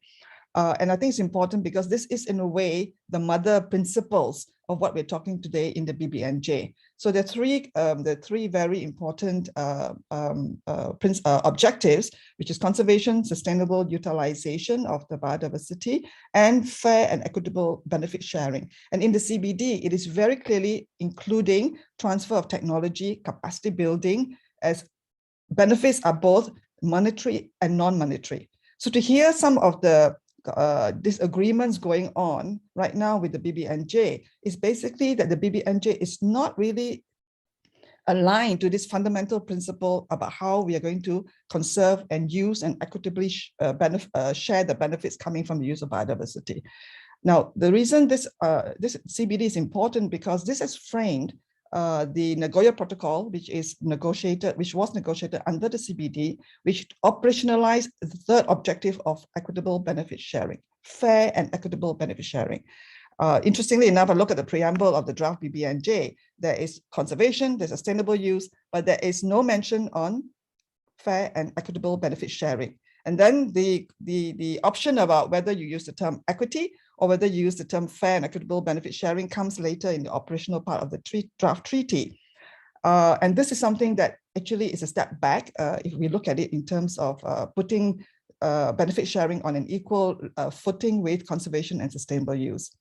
And I think it's important because this is, in a way, the mother principles of what we're talking today in the BBNJ. So there are three very important objectives, which is conservation, sustainable utilization of the biodiversity, and fair and equitable benefit sharing. And in the CBD, it is very clearly including transfer of technology, capacity building, as benefits are both monetary and non-monetary. So to hear some of the disagreements going on right now with the BBNJ is basically that the BBNJ is not really aligned to this fundamental principle about how we are going to conserve and use and equitably share the benefits coming from the use of biodiversity. Now, the reason this CBD is important because this has framed the Nagoya Protocol, which was negotiated under the CBD, which operationalized the third objective of equitable benefit sharing, fair and equitable benefit sharing. Interestingly enough, I look at the preamble of the draft BBNJ. There is conservation, there's sustainable use, but there is no mention on fair and equitable benefit sharing. And then the option about whether you use the term equity or whether you use the term fair and equitable benefit sharing comes later in the operational part of the draft treaty. And this is something that actually is a step back if we look at it in terms of putting benefit sharing on an equal footing with conservation and sustainable use.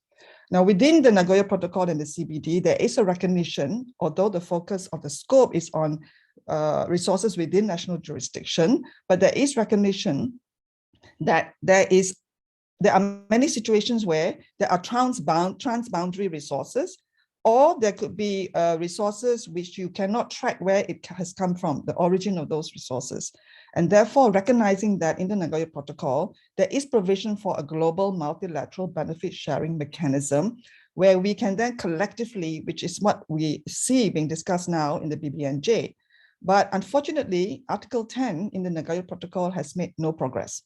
Now, within the Nagoya Protocol and the CBD, there is a recognition, although the focus of the scope is on resources within national jurisdiction, but there is recognition that there are many situations where there are transboundary resources, or there could be resources which you cannot track where it has come from, the origin of those resources. And therefore, recognizing that in the Nagoya Protocol, there is provision for a global multilateral benefit sharing mechanism where we can then collectively, which is what we see being discussed now in the BBNJ. But unfortunately, Article 10 in the Nagoya Protocol has made no progress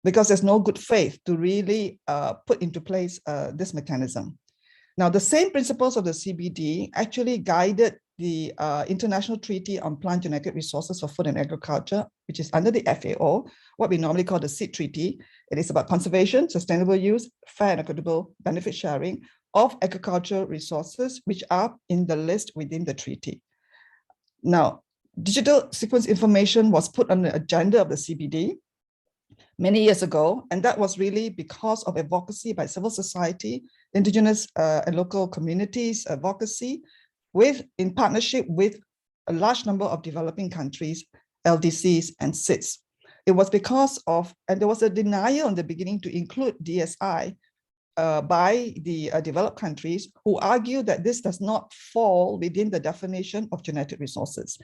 because there's no good faith to really put into place this mechanism. Now, the same principles of the CBD actually guided the International Treaty on Plant Genetic Resources for Food and Agriculture, which is under the FAO, what we normally call the SID Treaty. It is about conservation, sustainable use, fair and equitable benefit sharing of agricultural resources, which are in the list within the treaty. Now, digital sequence information was put on the agenda of the CBD many years ago, and that was really because of advocacy by civil society, indigenous and local communities advocacy, in partnership with a large number of developing countries, LDCs and SIDS. It was because of, and there was a denial in the beginning to include DSI by the developed countries who argue that this does not fall within the definition of genetic resources.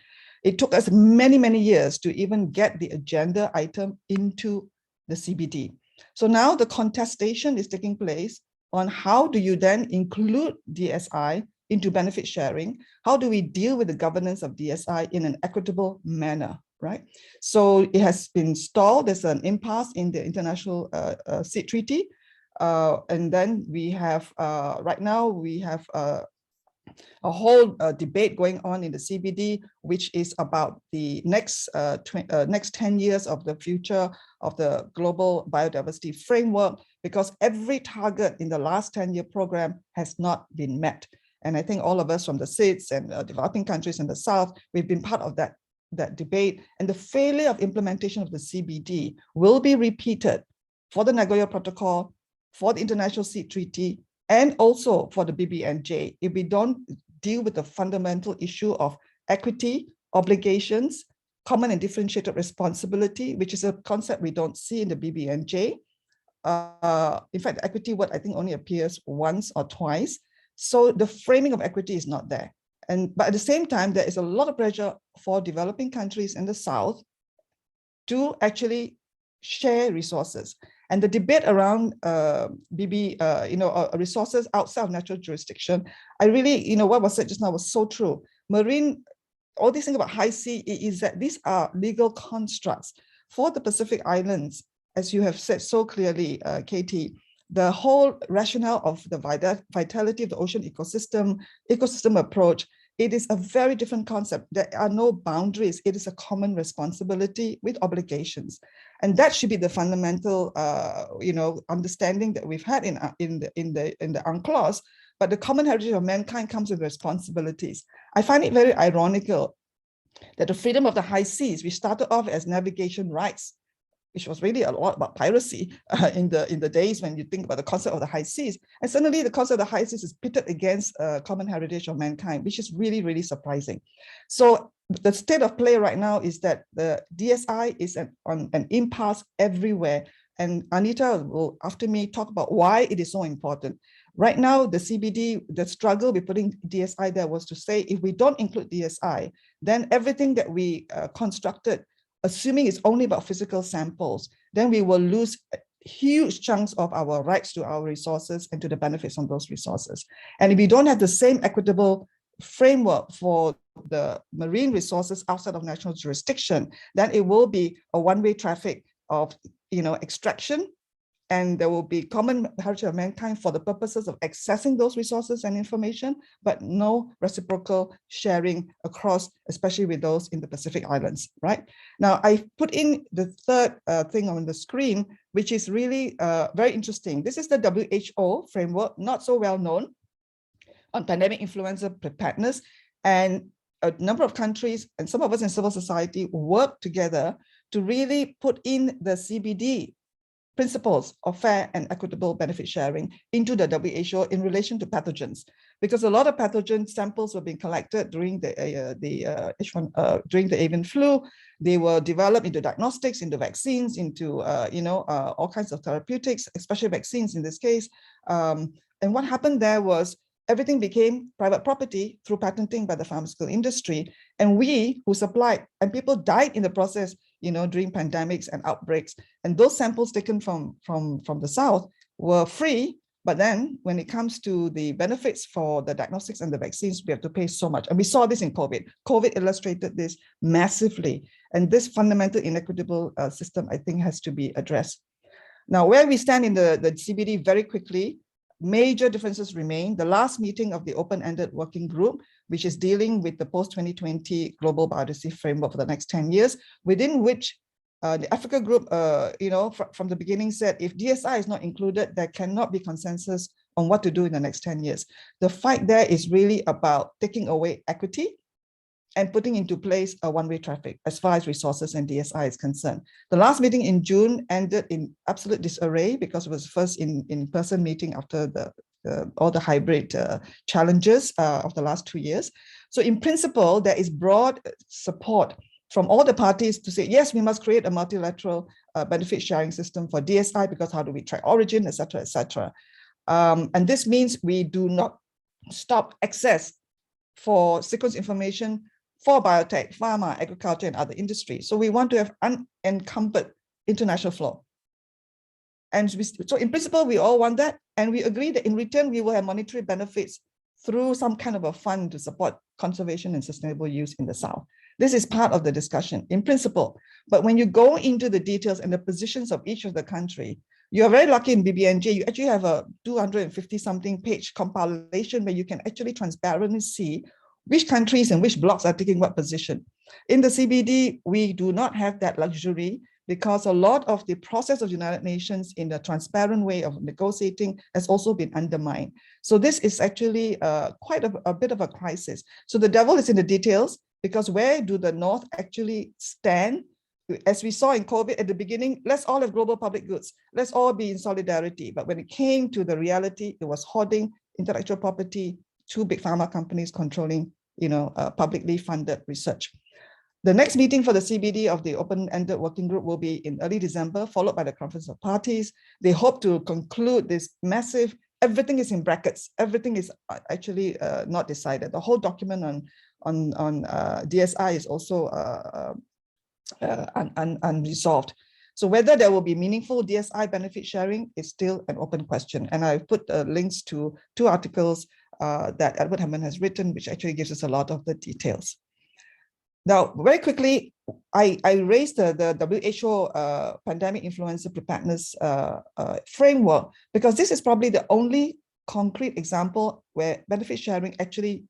It took us many, many years to even get the agenda item into the CBD. So now the contestation is taking place on how do you then include DSI into benefit sharing? How do we deal with the governance of DSI in an equitable manner, right? So it has been stalled. There's an impasse in the international SID treaty. And then we have, right now, we have a whole debate going on in the CBD, which is about the next 10 years of the future of the global biodiversity framework, because every target in the last 10-year program has not been met. And I think all of us from the SIDS and developing countries in the South, we've been part of that debate. And the failure of implementation of the CBD will be repeated for the Nagoya Protocol, for the International SID Treaty, And also for the BBNJ, if we don't deal with the fundamental issue of equity, obligations, common and differentiated responsibility, which is a concept we don't see in the BBNJ. In fact, the equity word I think only appears once or twice. So the framing of equity is not there. But at the same time, there is a lot of pressure for developing countries in the South to actually share resources. And the debate around resources outside of natural jurisdiction, I really, what was said just now was so true. Marine, all these things about high sea is that these are legal constructs for the Pacific Islands, as you have said so clearly, Katie. The whole rationale of the vitality of the ocean ecosystem approach, it is a very different concept. There are no boundaries. It is a common responsibility with obligations. And that should be the fundamental, understanding that we've had in the UNCLOS. But the common heritage of mankind comes with responsibilities. I find it very ironical that the freedom of the high seas, we started off as navigation rights, which was really a lot about piracy in the days when you think about the concept of the high seas. And suddenly the concept of the high seas is pitted against common heritage of mankind, which is really, really surprising. So the state of play right now is that the DSI is on an impasse everywhere. And Anita will, after me, talk about why it is so important. Right now, the CBD, the struggle with putting DSI there was to say, if we don't include DSI, then everything that we constructed, assuming it's only about physical samples, then we will lose huge chunks of our rights to our resources and to the benefits on those resources. And if we don't have the same equitable framework for the marine resources outside of national jurisdiction, then it will be a one-way traffic of extraction, and there will be common heritage of mankind for the purposes of accessing those resources and information, but no reciprocal sharing across, especially with those in the Pacific Islands, right? Now, I put in the third thing on the screen, which is really very interesting. This is the WHO framework, not so well known, on pandemic influenza preparedness. And a number of countries and some of us in civil society work together to really put in the CBD principles of fair and equitable benefit sharing into the WHO in relation to pathogens, because a lot of pathogen samples were being collected during the during the avian flu. They were developed into diagnostics, into vaccines, into all kinds of therapeutics, especially vaccines in this case. And what happened there was everything became private property through patenting by the pharmaceutical industry, and we who supplied, and people died in the process, during pandemics and outbreaks. And those samples taken from the South were free, but then when it comes to the benefits for the diagnostics and the vaccines, we have to pay so much. And we saw this in COVID. COVID illustrated this massively. And this fundamental inequitable system, I think, has to be addressed. Now, where we stand in the CBD, very quickly, major differences remain. The last meeting of the open-ended working group, which is dealing with the post-2020 global biodiversity framework for the next 10 years, within which the Africa group, from the beginning said, if DSI is not included, there cannot be consensus on what to do in the next 10 years. The fight there is really about taking away equity and putting into place a one-way traffic as far as resources and DSI is concerned. The last meeting in June ended in absolute disarray because it was the first in-person meeting after all the hybrid challenges of the last 2 years. So in principle, there is broad support from all the parties to say, yes, we must create a multilateral benefit sharing system for DSI, because how do we track origin, et cetera, et cetera. And this means we do not stop access for sequence information for biotech, pharma, agriculture, and other industries. So we want to have unencumbered international flow. And so in principle, we all want that. And we agree that in return, we will have monetary benefits through some kind of a fund to support conservation and sustainable use in the South. This is part of the discussion in principle. But when you go into the details and the positions of each of the country, you are very lucky in BBNJ, you actually have a 250-something page compilation where you can actually transparently see which countries and which blocks are taking what position. In the CBD, we do not have that luxury because a lot of the process of the United Nations in the transparent way of negotiating has also been undermined. So this is actually quite a bit of a crisis. So the devil is in the details, because where do the North actually stand as we saw in COVID at the beginning, let's all have global public goods. Let's all be in solidarity. But when it came to the reality, it was hoarding intellectual property, 2 big pharma companies controlling, publicly funded research. The next meeting for the CBD of the open-ended working group will be in early December, followed by the Conference of Parties. They hope to conclude this massive, everything is in brackets. Everything is actually not decided. The whole document on DSI is also unresolved. So whether there will be meaningful DSI benefit sharing is still an open question. And I've put links to 2 articles that Edward Hammond has written, which actually gives us a lot of the details. Now, very quickly, I raised the WHO pandemic influenza preparedness framework, because this is probably the only concrete example where benefit sharing actually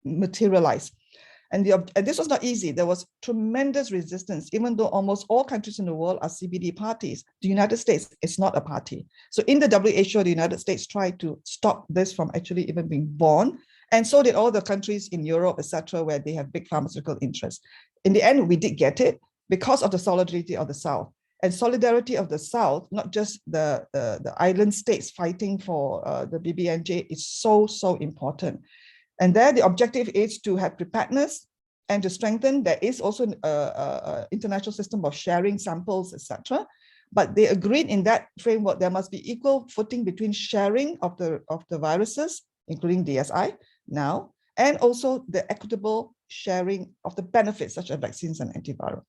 materialized. And this was not easy. There was tremendous resistance, even though almost all countries in the world are CBD parties. The United States is not a party. So in the WHO, the United States tried to stop this from actually even being born. And so did all the countries in Europe, etc., where they have big pharmaceutical interests. In the end, we did get it because of the solidarity of the South. And solidarity of the South, not just the island states fighting for the BBNJ, is so, so important. And there, the objective is to have preparedness and to strengthen. There is also an international system of sharing samples, etc. But they agreed in that framework there must be equal footing between sharing of the viruses, including DSI now, and also the equitable sharing of the benefits such as vaccines and antiviral.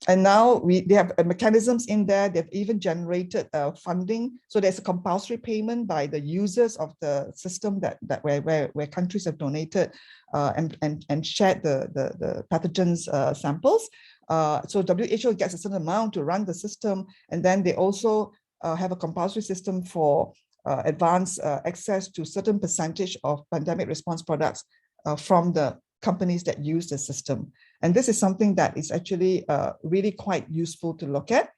And now they have mechanisms in there. They've even generated funding. So there's a compulsory payment by the users of the system where countries have donated and shared the pathogens samples. So WHO gets a certain amount to run the system. And then they also have a compulsory system for advanced access to certain percentage of pandemic response products from the companies that use the system. And this is something that is actually really quite useful to look at.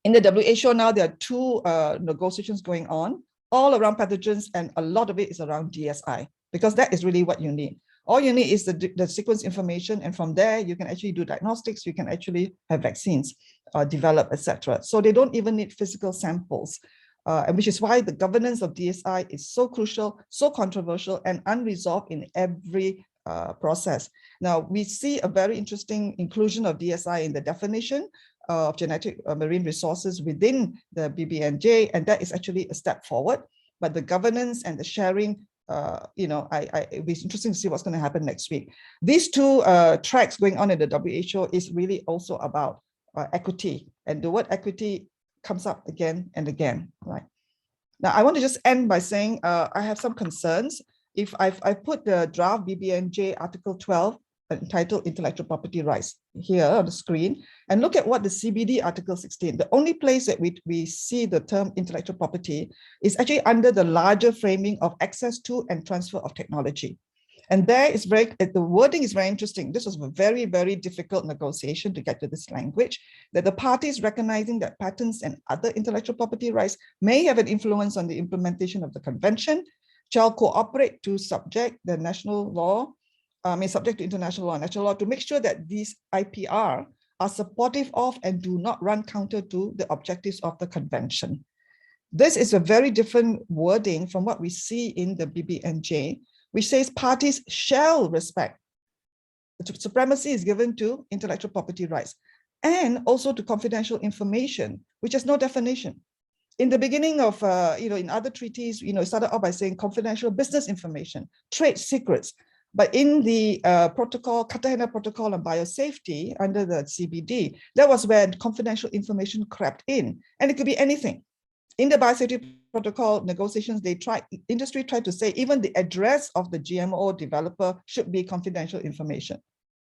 In the WHO now, there are 2 negotiations going on all around pathogens, and a lot of it is around DSI, because that is really what you need. All you need is the sequence information, and from there, you can actually do diagnostics, you can actually have vaccines developed, etc. So they don't even need physical samples, and which is why the governance of DSI is so crucial, so controversial, and unresolved in every process. Now, we see a very interesting inclusion of DSI in the definition of genetic marine resources within the BBNJ, and that is actually a step forward. But the governance and the sharing, it'll be interesting to see what's going to happen next week. These 2 tracks going on in the WHO is really also about equity, and the word equity comes up again and again. Right now, I want to just end by saying I have some concerns. If I've put the draft BBNJ Article 12 entitled Intellectual Property Rights here on the screen, and look at what the CBD Article 16, the only place that we see the term intellectual property is actually under the larger framing of access to and transfer of technology. And there is the wording is very interesting. This was a very, very difficult negotiation to get to this language, that the parties recognizing that patents and other intellectual property rights may have an influence on the implementation of the convention, shall cooperate to subject the national law, subject to international law and national law, to make sure that these IPR are supportive of and do not run counter to the objectives of the convention. This is a very different wording from what we see in the BBNJ, which says parties shall respect. The supremacy is given to intellectual property rights and also to confidential information, which has no definition. In the beginning of, in other treaties, it started out by saying confidential business information, trade secrets. But in the protocol, Cartagena Protocol on Biosafety under the CBD, that was where confidential information crept in, and it could be anything. In the Biosafety Protocol negotiations, industry tried to say even the address of the GMO developer should be confidential information.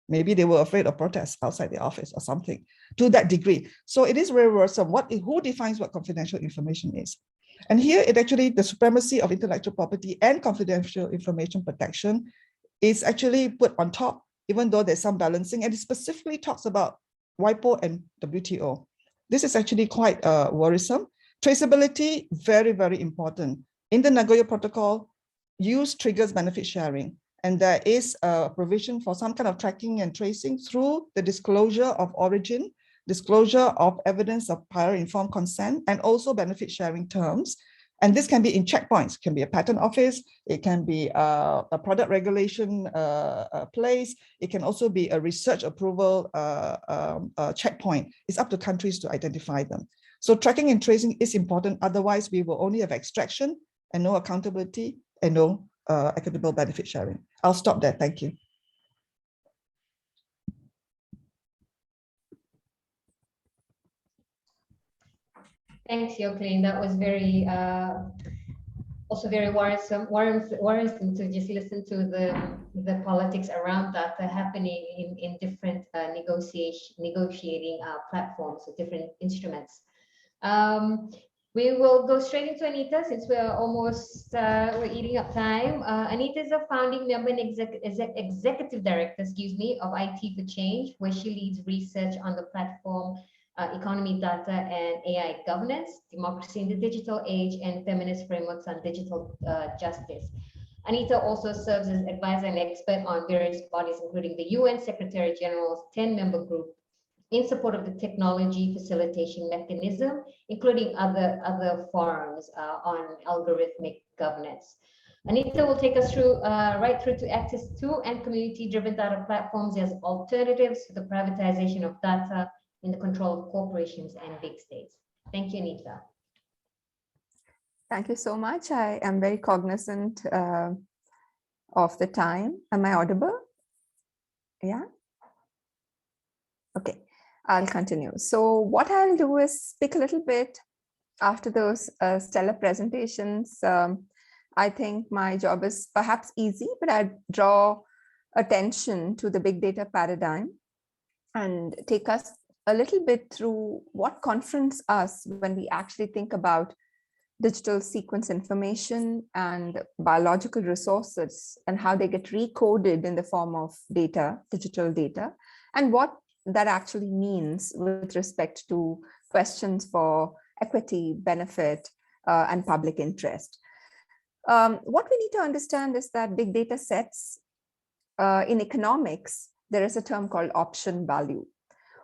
Maybe they were afraid of protests outside the office or something to that degree. So it is very worrisome. Who defines what confidential information is? And here it actually, the supremacy of intellectual property and confidential information protection is actually put on top, even though there's some balancing, and it specifically talks about WIPO and WTO. This is actually quite worrisome. Traceability, very, very important. In the Nagoya Protocol, use triggers benefit sharing. and there is a provision for some kind of tracking and tracing through the disclosure of origin, disclosure of evidence of prior informed consent, and also benefit sharing terms. And this can be in checkpoints, can be a patent office, it can be a product regulation place, it can also be a research approval checkpoint. It's up to countries to identify them. So tracking and tracing is important, otherwise we will only have extraction and no accountability and no equitable benefit sharing. I'll stop there, thank you. Thanks, Yoklin. That was very also very worrisome to just listen to the politics around that happening in different negotiating platforms or different instruments. We will go straight into Anita since we're almost we're eating up time. Anita is a founding member and executive director, excuse me, of IT for Change, where she leads research on the platform economy, data, and AI governance, democracy in the digital age, and feminist frameworks on digital justice. Anita also serves as advisor and expert on various bodies, including the UN Secretary General's 10-member group in support of the technology facilitation mechanism, including other forums on algorithmic governance. Anita will take us through right through to access to and community-driven data platforms as alternatives to the privatization of data in the control of corporations and big states. Thank you, Anita. Thank you so much. I am very cognizant of the time. Am I audible? Yeah. Okay, I'll continue. So what I'll do is speak a little bit after those stellar presentations. I think my job is perhaps easy, but I draw attention to the big data paradigm and take us a little bit through what confronts us when we actually think about digital sequence information and biological resources and how they get recoded in the form of data, digital data, and what that actually means with respect to questions for equity, benefit, and public interest. What we need to understand is that big data sets in economics, there is a term called option value.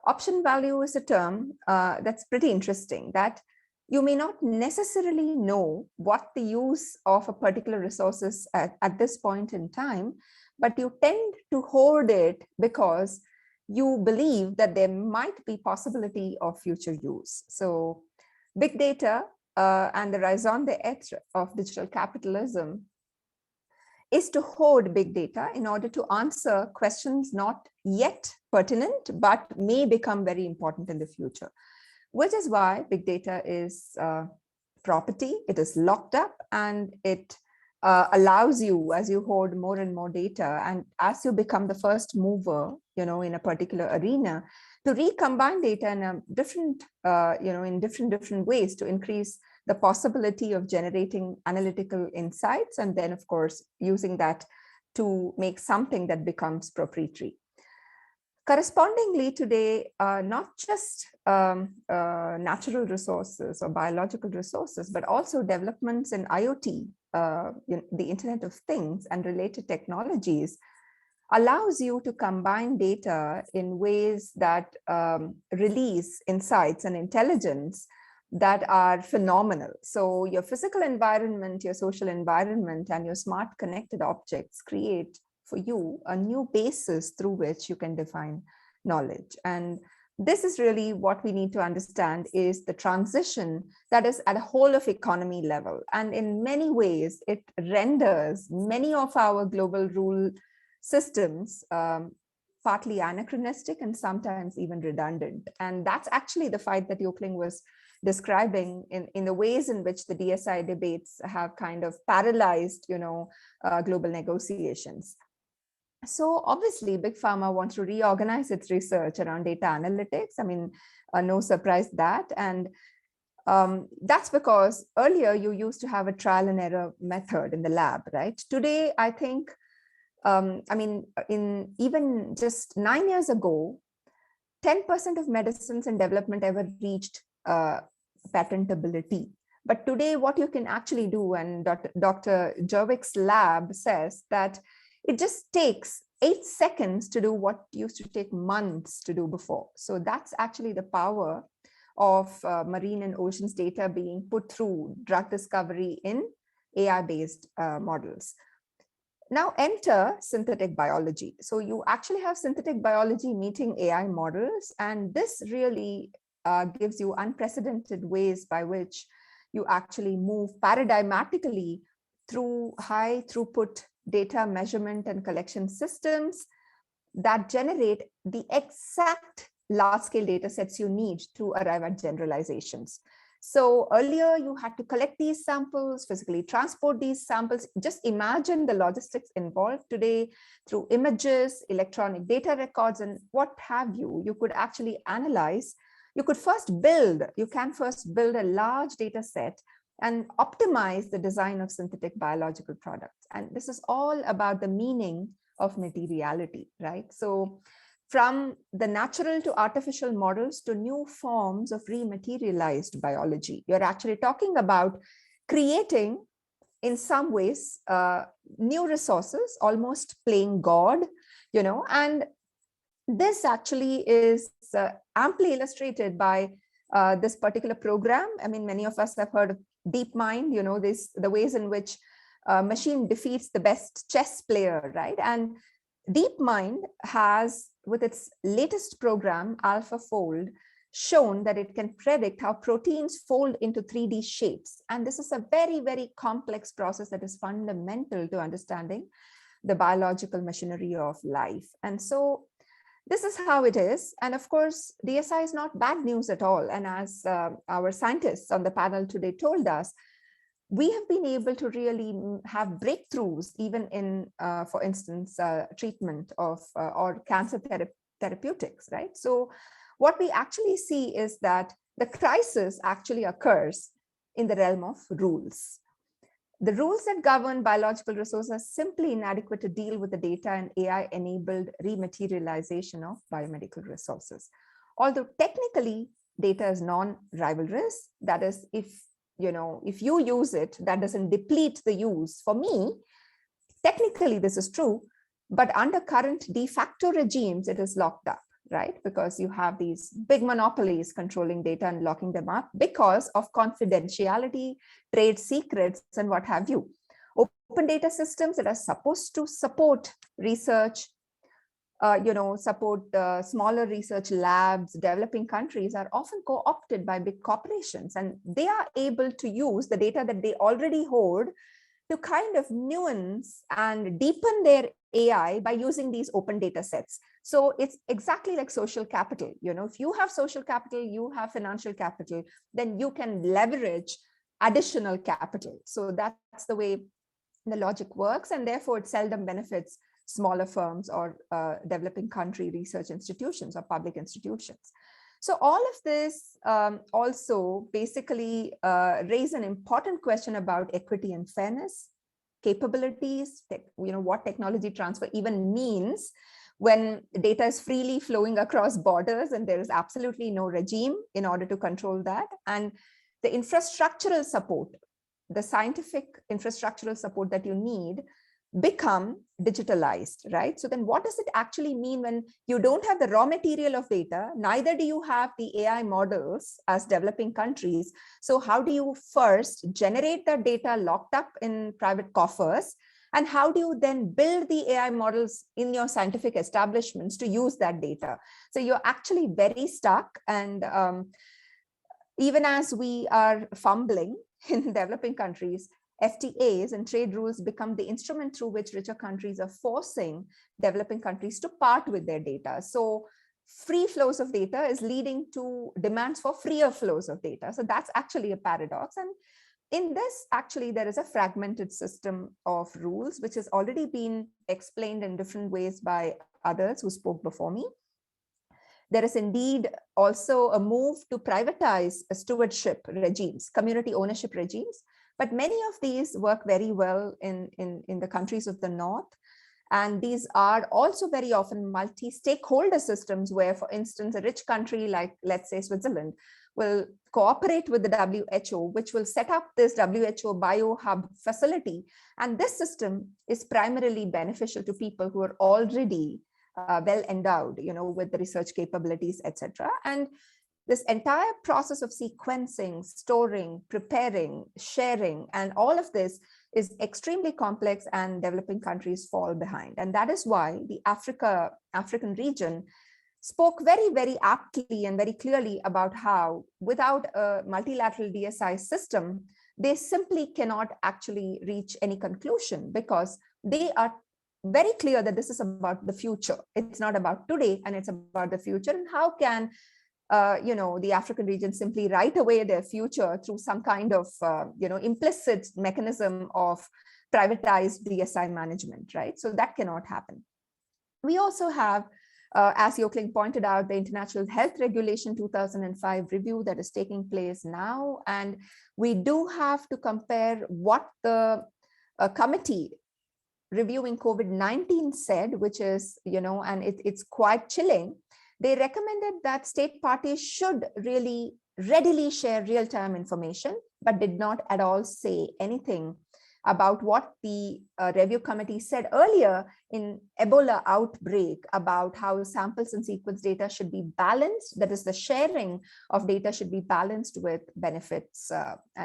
Option value is a term that's pretty interesting, that you may not necessarily know what the use of a particular resource is at this point in time, but you tend to hoard it because you believe that there might be possibility of future use. So big data and the raison d'etre of digital capitalism is to hoard big data in order to answer questions not yet pertinent, but may become very important in the future, which is why big data is property. It is locked up, and it allows you, as you hoard more and more data, and as you become the first mover, in a particular arena, to recombine data in a different, in different ways to increase the possibility of generating analytical insights, and then, of course, using that to make something that becomes proprietary. Correspondingly, today, not just natural resources or biological resources, but also developments in IoT, the Internet of Things and related technologies, allows you to combine data in ways that release insights and intelligence that are phenomenal. So your physical environment, your social environment, and your smart connected objects create for you a new basis through which you can define knowledge. And this is really what we need to understand, is the transition that is at a whole of economy level. And in many ways, it renders many of our global rule systems partly anachronistic and sometimes even redundant. And that's actually the fight that Yoklin was describing in the ways in which the DSI debates have kind of paralyzed, global negotiations. So obviously, Big Pharma wants to reorganize its research around data analytics. I mean, no surprise that. And that's because earlier you used to have a trial and error method in the lab, right? Today, I think, in even just 9 years ago, 10% of medicines in development ever reached patentability. But today, what you can actually do, and Dr. Jerwick's lab says that it just takes 8 seconds to do what used to take months to do before. So that's actually the power of marine and oceans data being put through drug discovery in AI-based models. Now enter synthetic biology. So you actually have synthetic biology meeting AI models, and this really gives you unprecedented ways by which you actually move paradigmatically through high throughput data measurement and collection systems that generate the exact large-scale data sets you need to arrive at generalizations. So earlier you had to collect these samples, physically transport these samples. Just imagine the logistics involved today through images, electronic data records, and what have you. You could actually analyze. You can first build a large data set and optimize the design of synthetic biological products. And this is all about the meaning of materiality, right? So from the natural to artificial models to new forms of rematerialized biology, you're actually talking about creating, in some ways, new resources, almost playing God, and this actually is amply illustrated by this particular program. I mean, many of us have heard of DeepMind, the ways in which a machine defeats the best chess player, right? And DeepMind has, with its latest program, AlphaFold, shown that it can predict how proteins fold into 3D shapes. And this is a very, very complex process that is fundamental to understanding the biological machinery of life. And so this is how it is. And of course, DSI is not bad news at all. And as our scientists on the panel today told us, we have been able to really have breakthroughs even in, for instance, treatment of or cancer therapeutics, right? So what we actually see is that the crisis actually occurs in the realm of rules. The rules that govern biological resources are simply inadequate to deal with the data and AI-enabled rematerialization of biomedical resources. Although technically data is non-rivalrous, that is, if you use it, that doesn't deplete the use. For me, technically this is true, but under current de facto regimes, it is locked up, right? Because you have these big monopolies controlling data and locking them up because of confidentiality, trade secrets, and what have you. Open data systems that are supposed to support research, support smaller research labs, developing countries are often co-opted by big corporations, and they are able to use the data that they already hold to kind of nuance and deepen their AI by using these open data sets. So it's exactly like social capital. If you have social capital, you have financial capital, then you can leverage additional capital. So that's the way the logic works, and therefore it seldom benefits smaller firms or developing country research institutions or public institutions. So all of this also basically raise an important question about equity and fairness, capabilities, what technology transfer even means when data is freely flowing across borders and there is absolutely no regime in order to control that, and the infrastructural support, the scientific infrastructural support that you need become digitalized, right? So then what does it actually mean when you don't have the raw material of data, neither do you have the AI models as developing countries? So how do you first generate that data locked up in private coffers? And how do you then build the AI models in your scientific establishments to use that data? So you're actually very stuck. And even as we are fumbling in developing countries, FTAs and trade rules become the instrument through which richer countries are forcing developing countries to part with their data. So free flows of data is leading to demands for freer flows of data. So that's actually a paradox. And in this, actually, there is a fragmented system of rules, which has already been explained in different ways by others who spoke before me. There is indeed also a move to privatize stewardship regimes, community ownership regimes. But many of these work very well in the countries of the North. And these are also very often multi-stakeholder systems where, for instance, a rich country like, let's say, Switzerland, will cooperate with the WHO, which will set up this WHO BioHub facility. And this system is primarily beneficial to people who are already well endowed, with the research capabilities, etc. And this entire process of sequencing, storing, preparing, sharing, and all of this is extremely complex, and developing countries fall behind. And that is why the African region spoke very, very aptly and very clearly about how without a multilateral DSI system, they simply cannot actually reach any conclusion, because they are very clear that this is about the future. It's not about today, and it's about the future. And how can the African region simply write away their future through some kind of implicit mechanism of privatized DSI management, right? So that cannot happen. We also have, as Yokling pointed out, the International Health Regulation 2005 review that is taking place now. And we do have to compare what the committee reviewing COVID-19 said, which is, and it's quite chilling. They recommended that state parties should really readily share real-time information, but did not at all say anything about what the review committee said earlier in Ebola outbreak about how samples and sequence data should be balanced. That is, the sharing of data should be balanced with benefits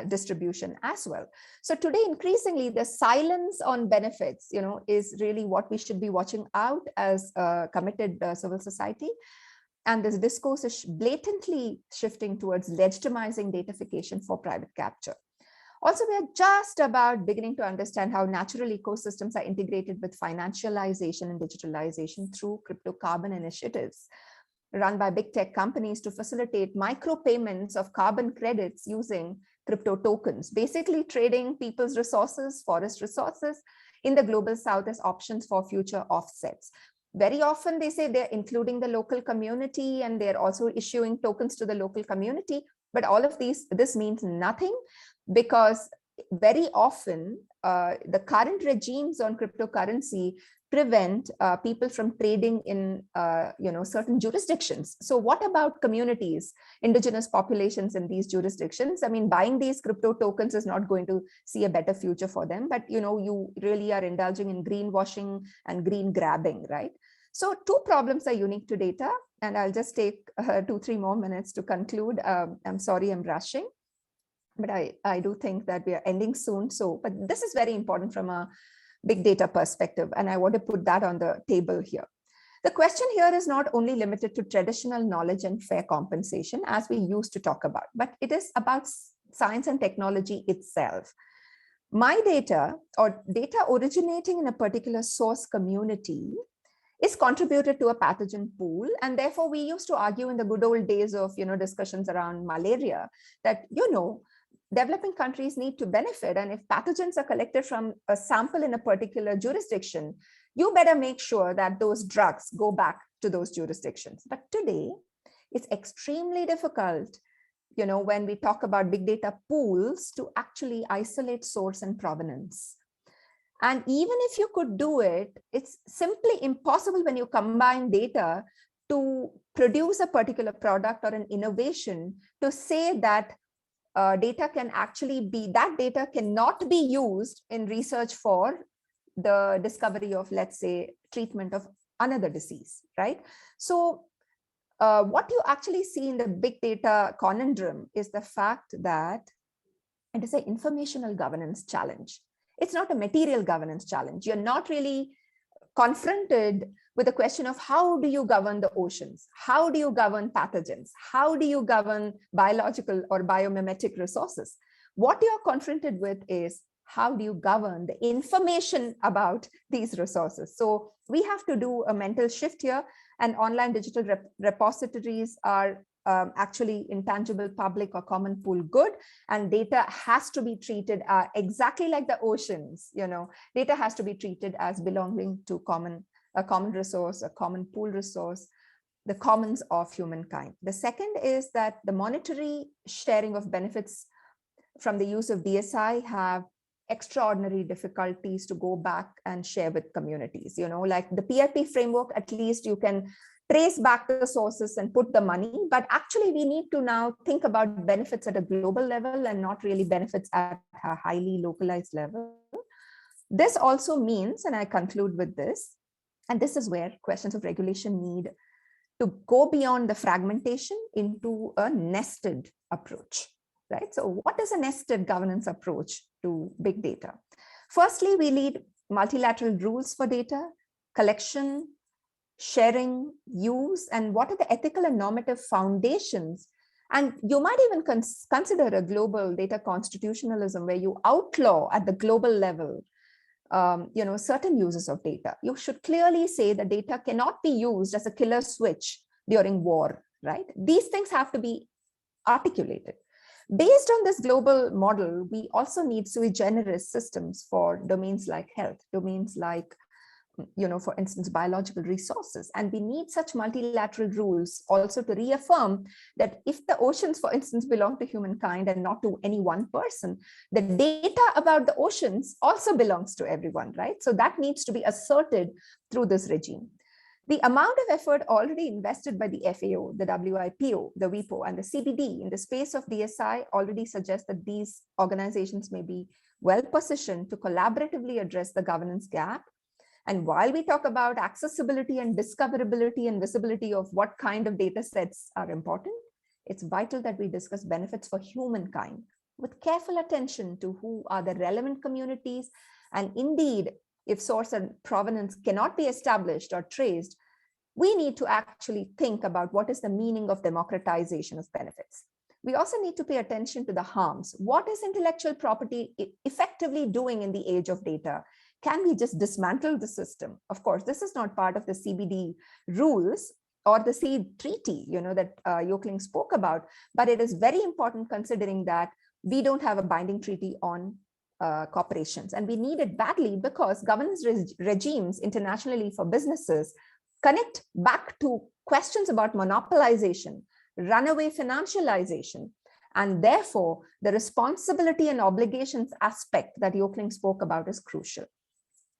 distribution as well. So today, increasingly, the silence on benefits, is really what we should be watching out as a committed civil society. And this discourse is blatantly shifting towards legitimizing datafication for private capture. Also, we are just about beginning to understand how natural ecosystems are integrated with financialization and digitalization through cryptocarbon initiatives run by big tech companies to facilitate micropayments of carbon credits using crypto tokens, basically trading people's resources, forest resources in the global south as options for future offsets. Very often they say they're including the local community, and they're also issuing tokens to the local community. But all of this means nothing, because very often the current regimes on cryptocurrency prevent people from trading in certain jurisdictions. So what about communities, indigenous populations in these jurisdictions? I mean, buying these crypto tokens is not going to see a better future for them, but you really are indulging in greenwashing and green grabbing, right? So two problems are unique to data, and I'll just take 2-3 more minutes to conclude. I'm sorry, I'm rushing, but I do think that we are ending soon. So, but this is very important from a big data perspective, and I want to put that on the table here. The question here is not only limited to traditional knowledge and fair compensation, as we used to talk about, but it is about science and technology itself. My data, or data originating in a particular source community, is contributed to a pathogen pool. And therefore, we used to argue in the good old days of discussions around malaria that developing countries need to benefit. And if pathogens are collected from a sample in a particular jurisdiction, you better make sure that those drugs go back to those jurisdictions. But today, it's extremely difficult, when we talk about big data pools, to actually isolate source and provenance. And even if you could do it, it's simply impossible when you combine data to produce a particular product or an innovation to say that data cannot be used in research for the discovery of, let's say, treatment of another disease, right? So what you actually see in the big data conundrum is the fact that it is an informational governance challenge. It's not a material governance challenge. You're not really confronted with the question of how do you govern the oceans? How do you govern pathogens? How do you govern biological or biomimetic resources? What you're confronted with is how do you govern the information about these resources? So we have to do a mental shift here, and online digital repositories are actually intangible public or common pool good, and data has to be treated exactly like the oceans. Data has to be treated as belonging to a common resource, a common pool resource, the commons of humankind. The second is that the monetary sharing of benefits from the use of DSI have extraordinary difficulties to go back and share with communities. You know, like the PRP framework, at least you can trace back the sources and put the money, but actually we need to now think about benefits at a global level and not really benefits at a highly localized level. This also means, and I conclude with this, and this is where questions of regulation need to go beyond the fragmentation into a nested approach, right? So what is a nested governance approach to big data? Firstly, we need multilateral rules for data collection, sharing, use, and what are the ethical and normative foundations. And you might even consider a global data constitutionalism where you outlaw at the global level you know, certain uses of data. You should clearly say that data cannot be used as a killer switch during war, right? These things have to be articulated. Based on this global model, we also need sui generis systems for domains like health, domains like, you know, for instance, biological resources. And we need such multilateral rules also to reaffirm that if the oceans, for instance, belong to humankind and not to any one person, the data about the oceans also belongs to everyone, right? So that needs to be asserted through this regime. The amount of effort already invested by the FAO, the WIPO, the WIPO, and the CBD in the space of DSI already suggests that these organizations may be well positioned to collaboratively address the governance gap. And while we talk about accessibility and discoverability and visibility of what kind of data sets are important, it's vital that we discuss benefits for humankind with careful attention to who are the relevant communities. And indeed, if source and provenance cannot be established or traced, we need to actually think about what is the meaning of democratization of benefits. We also need to pay attention to the harms. What is intellectual property effectively doing in the age of data? Can we just dismantle the system? Of course, this is not part of the CBD rules or the seed treaty, you know, that Yokling spoke about, but it is very important considering that we don't have a binding treaty on corporations, and we need it badly because governance regimes internationally for businesses connect back to questions about monopolization, runaway financialization, and therefore the responsibility and obligations aspect that Yokling spoke about is crucial.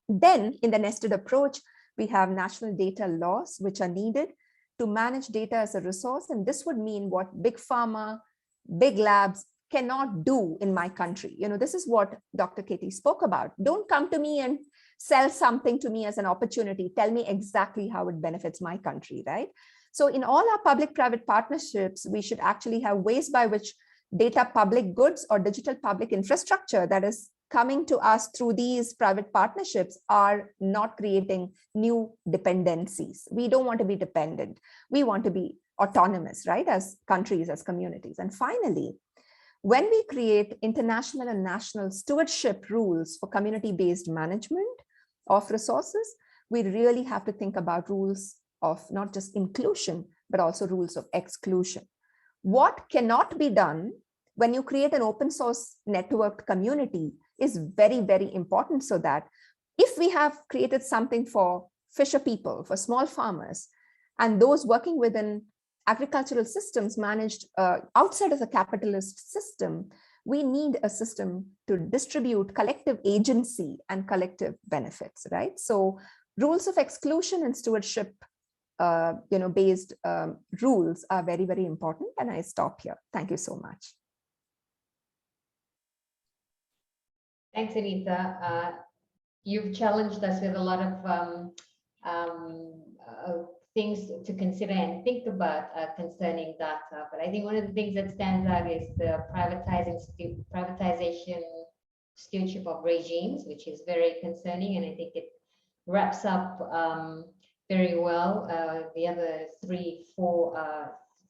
Then in the nested approach, we have national data laws which are needed to manage data as a resource. And this would mean what big pharma, big labs cannot do in my country. You know, this is what Dr. Katie spoke about. Don't come to me and sell something to me as an opportunity. Tell me exactly how it benefits my country, right? So in all our public-private partnerships, we should actually have ways by which data public goods or digital public infrastructure that is coming to us through these private partnerships are not creating new dependencies. We don't want to be dependent. We want to be autonomous, right? As countries, as communities. And finally, when we create international and national stewardship rules for community-based management of resources, we really have to think about rules of not just inclusion, but also rules of exclusion. What cannot be done when you create an open source networked community is very, very important, so that if we have created something for fisher people, for small farmers, and those working within agricultural systems managed outside of the capitalist system, we need a system to distribute collective agency and collective benefits, right? So rules of exclusion and stewardship based rules are very, very important. And I stop here. Thank you so much. Thanks, Anita. You've challenged us with a lot of things to consider and think about concerning data. But I think one of the things that stands out is the privatization stewardship of regimes, which is very concerning, and I think it wraps up very well the other three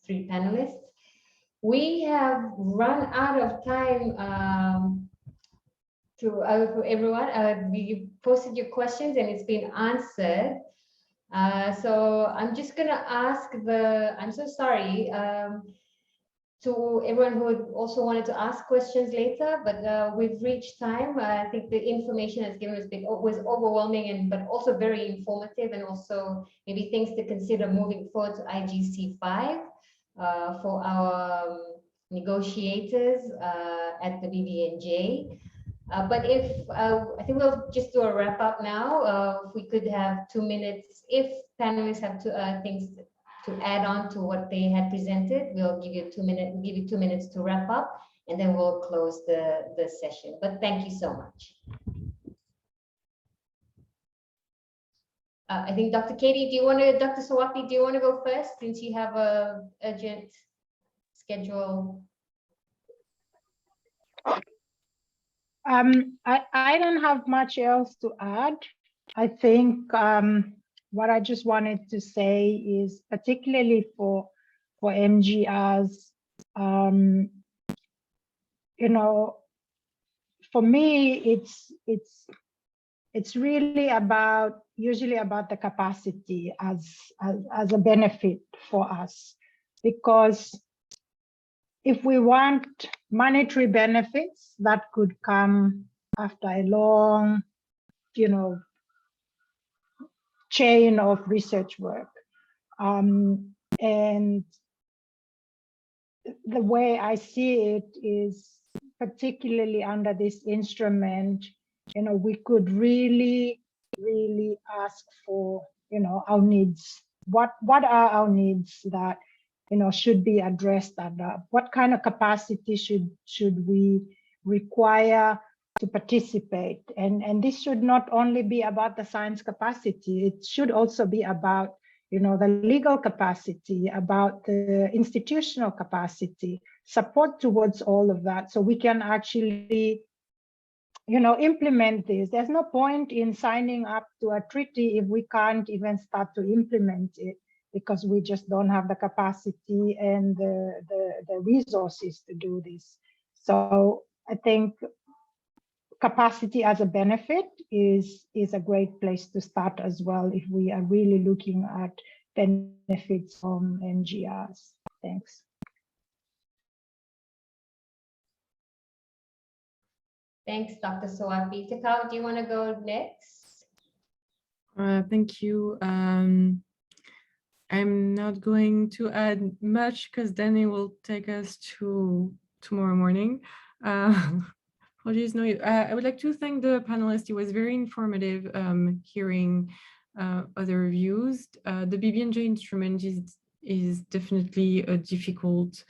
panelists. We have run out of time for everyone. You posted your questions and it's been answered. So I'm just going to ask I'm so sorry to everyone who also wanted to ask questions later, but we've reached time. I think the information that's given was overwhelming, but also very informative, and also maybe things to consider moving forward to IGC 5 for our negotiators at the BBNJ. But if I think we'll just do a wrap up now. If we could have 2 minutes, if panelists have things to add on to what they had presented, we'll give you 2 minutes. We'll give you 2 minutes to wrap up, and then we'll close the session. But thank you so much. I think Dr. Katie, Dr. Sawapi, do you want to go first since you have a urgent schedule? I don't have much else to add. I think what I just wanted to say is particularly for MGRs, you know, for me, it's really usually about the capacity as a benefit for us, because if we want monetary benefits that could come after a long, chain of research work, and the way I see it is, particularly under this instrument, we could really ask for, our needs. What are our needs that, should be addressed, and what kind of capacity should we require to participate? And this should not only be about the science capacity, it should also be about, the legal capacity, about the institutional capacity, support towards all of that, so we can actually, implement this. There's no point in signing up to a treaty if we can't even start to implement it, because we just don't have the capacity and the resources to do this. So I think capacity as a benefit is a great place to start as well, if we are really looking at benefits from MGRs. Thanks. Thanks, Dr. Sawapi. Takao, do you want to go next? Thank you. I'm not going to add much because then it will take us to tomorrow morning. Apologies. No, I would like to thank the panelists. It was very informative hearing other views. The BBNJ instrument is definitely a difficult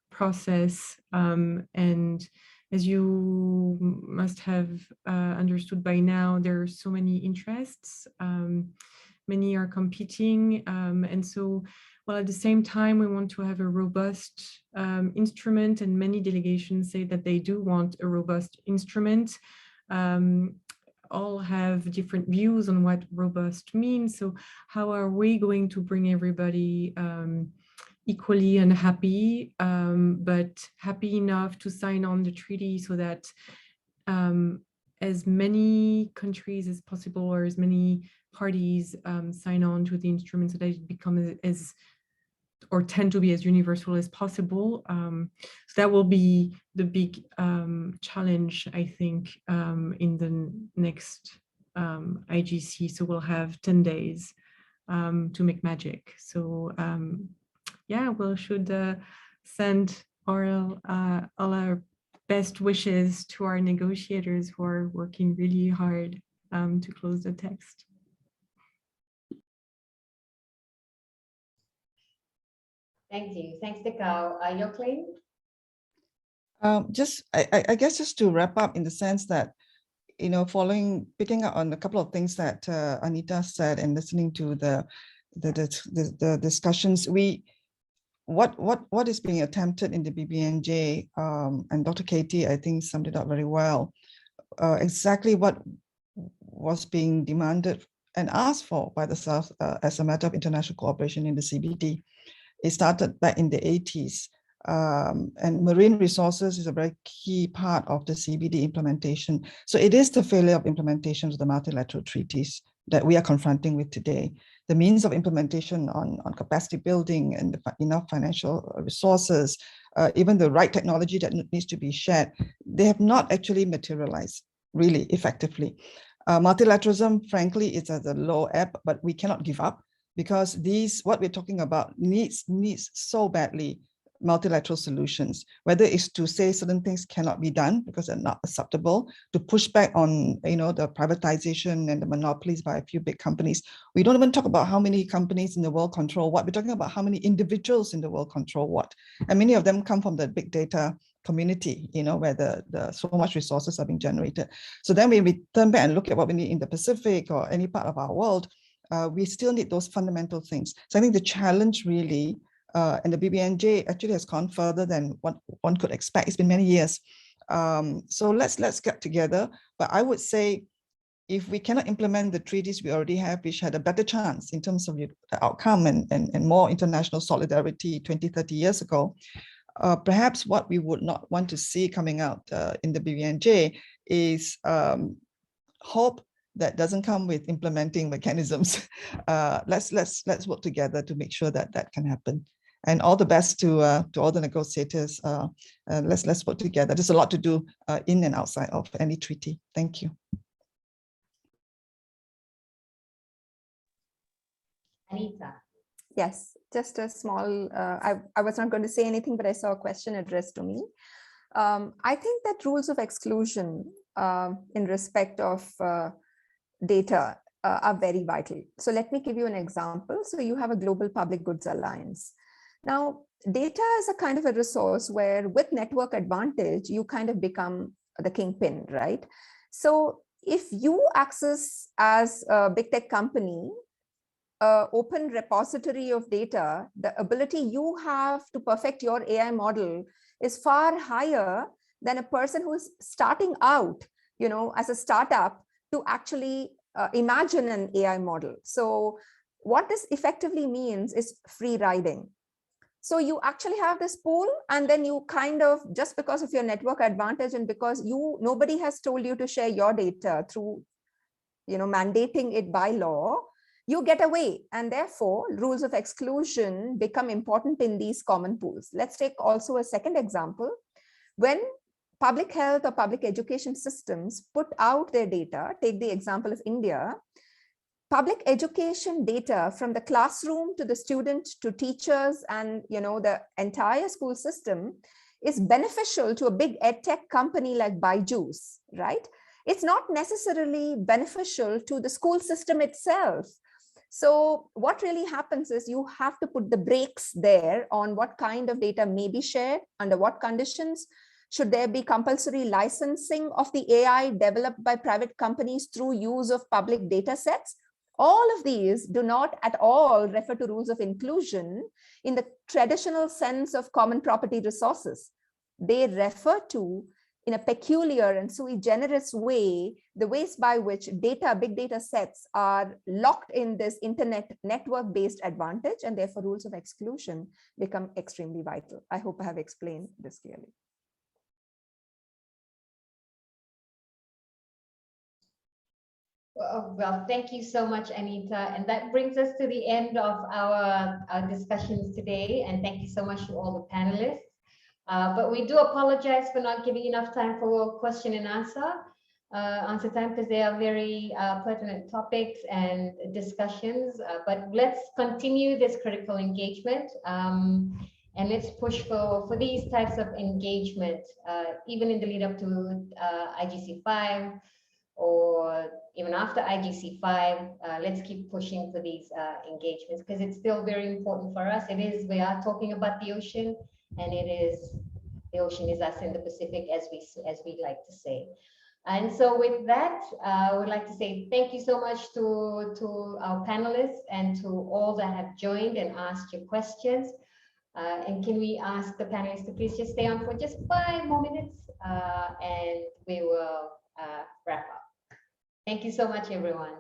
process, and as you must have understood by now, there are so many interests. Many are competing, and so, well, at the same time, we want to have a robust instrument, and many delegations say that they do want a robust instrument. All have different views on what robust means. So how are we going to bring everybody equally unhappy, but happy enough to sign on the treaty, so that as many countries as possible, or as many parties sign on to the instrument, so that it becomes as, or tend to be as universal as possible. So that will be the big challenge, I think, in the next IGC. So we'll have 10 days to make magic. So yeah, we should send all our best wishes to our negotiators who are working really hard to close the text. Thank you. Thanks, Takao. Yoklin? I guess just to wrap up, in the sense that, picking up on a couple of things that Anita said, and listening to the discussions, what is being attempted in the BBNJ, and Dr. Katie, I think, summed it up very well. Exactly what was being demanded and asked for by the South as a matter of international cooperation in the CBD. It started back in the 80s, and marine resources is a very key part of the CBD implementation. So it is the failure of implementation of the multilateral treaties that we are confronting with today. The means of implementation on capacity building and enough financial resources, even the right technology that needs to be shared, they have not actually materialized really effectively. Multilateralism, frankly, is at a low ebb, but we cannot give up, because what we're talking about needs so badly multilateral solutions, whether it's to say certain things cannot be done because they're not acceptable, to push back on, the privatization and the monopolies by a few big companies. We don't even talk about how many companies in the world control what. We're talking about how many individuals in the world control what. And many of them come from the big data community, where the so much resources are being generated. So then when we turn back and look at what we need in the Pacific or any part of our world, we still need those fundamental things. So I think the challenge really, and the BBNJ actually has gone further than what one could expect. It's been many years. So let's get together. But I would say, if we cannot implement the treaties we already have, which had a better chance in terms of the outcome and more international solidarity 20, 30 years ago, perhaps what we would not want to see coming out in the BBNJ is hope that doesn't come with implementing mechanisms. Let's work together to make sure that that can happen. And all the best to all the negotiators. Let's work together. There's a lot to do in and outside of any treaty. Thank you. Anita. Yes, just a small, I was not going to say anything, but I saw a question addressed to me. I think that rules of exclusion in respect of data are very vital. So let me give you an example. So you have a global public goods alliance. Now, data is a kind of a resource where with network advantage, you kind of become the kingpin, right? So if you access as a big tech company, open repository of data, the ability you have to perfect your AI model is far higher than a person who is starting out, as a startup to actually imagine an AI model. So what this effectively means is free riding. So you actually have this pool, and then you kind of, just because of your network advantage and because nobody has told you to share your data through, mandating it by law, you get away, and therefore rules of exclusion become important in these common pools. Let's take also a second example. When public health or public education systems put out their data, take the example of India, public education data from the classroom to the student to teachers and the entire school system is beneficial to a big edtech company like Byju's, right? It's not necessarily beneficial to the school system itself. So what really happens is you have to put the brakes there on what kind of data may be shared, under what conditions. Should there be compulsory licensing of the AI developed by private companies through use of public data sets? All of these do not at all refer to rules of inclusion in the traditional sense of common property resources. They refer to, in a peculiar and sui generis way, the ways by which big data sets are locked in this internet network-based advantage, and therefore rules of exclusion become extremely vital. I hope I have explained this clearly. Well, thank you so much, Anita. And that brings us to the end of our discussions today. And thank you so much to all the panelists. But we do apologize for not giving enough time for question and answer time, because they are very pertinent topics and discussions. But let's continue this critical engagement. And let's push for these types of engagement, even in the lead up to IGC 5, or even after IGC 5, let's keep pushing for these engagements, because it's still very important for us. We are talking about the ocean, and the ocean is us in the Pacific, as we like to say. And so with that, I would like to say thank you so much to our panelists and to all that have joined and asked your questions. And can we ask the panelists to please just stay on for just 5 more minutes, and we will wrap up. Thank you so much, everyone.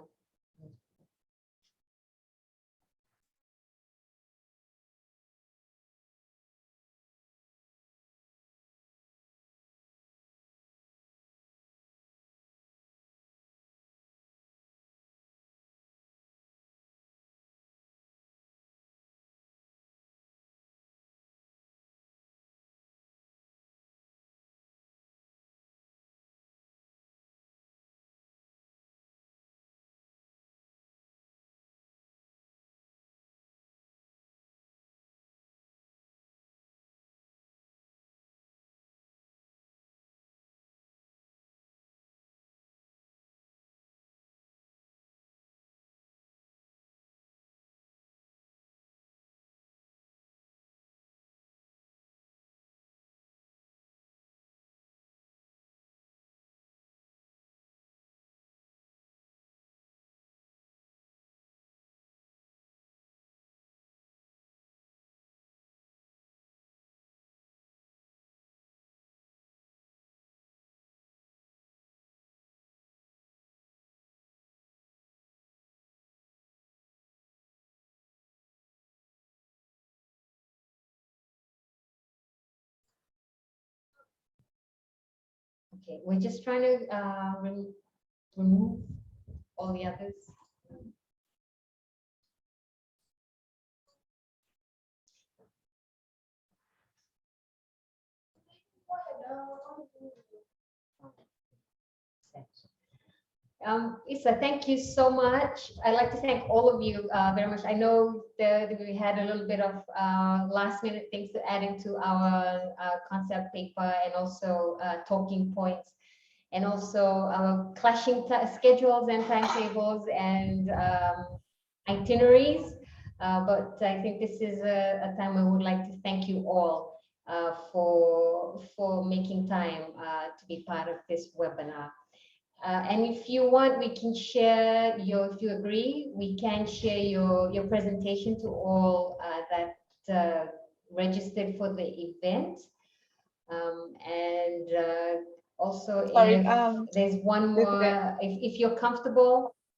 Okay, we're just trying to remove all the others. Issa, thank you so much. I'd like to thank all of you very much. I know that we had a little bit of last minute things to add into our concept paper, and also talking points, and also our clashing schedules and timetables and itineraries. But I think this is a time I would like to thank you all for making time to be part of this webinar. And if you want, we can share if you agree, we can share your presentation to all that registered for the event. And also, Sorry, if there's one more, if you're comfortable,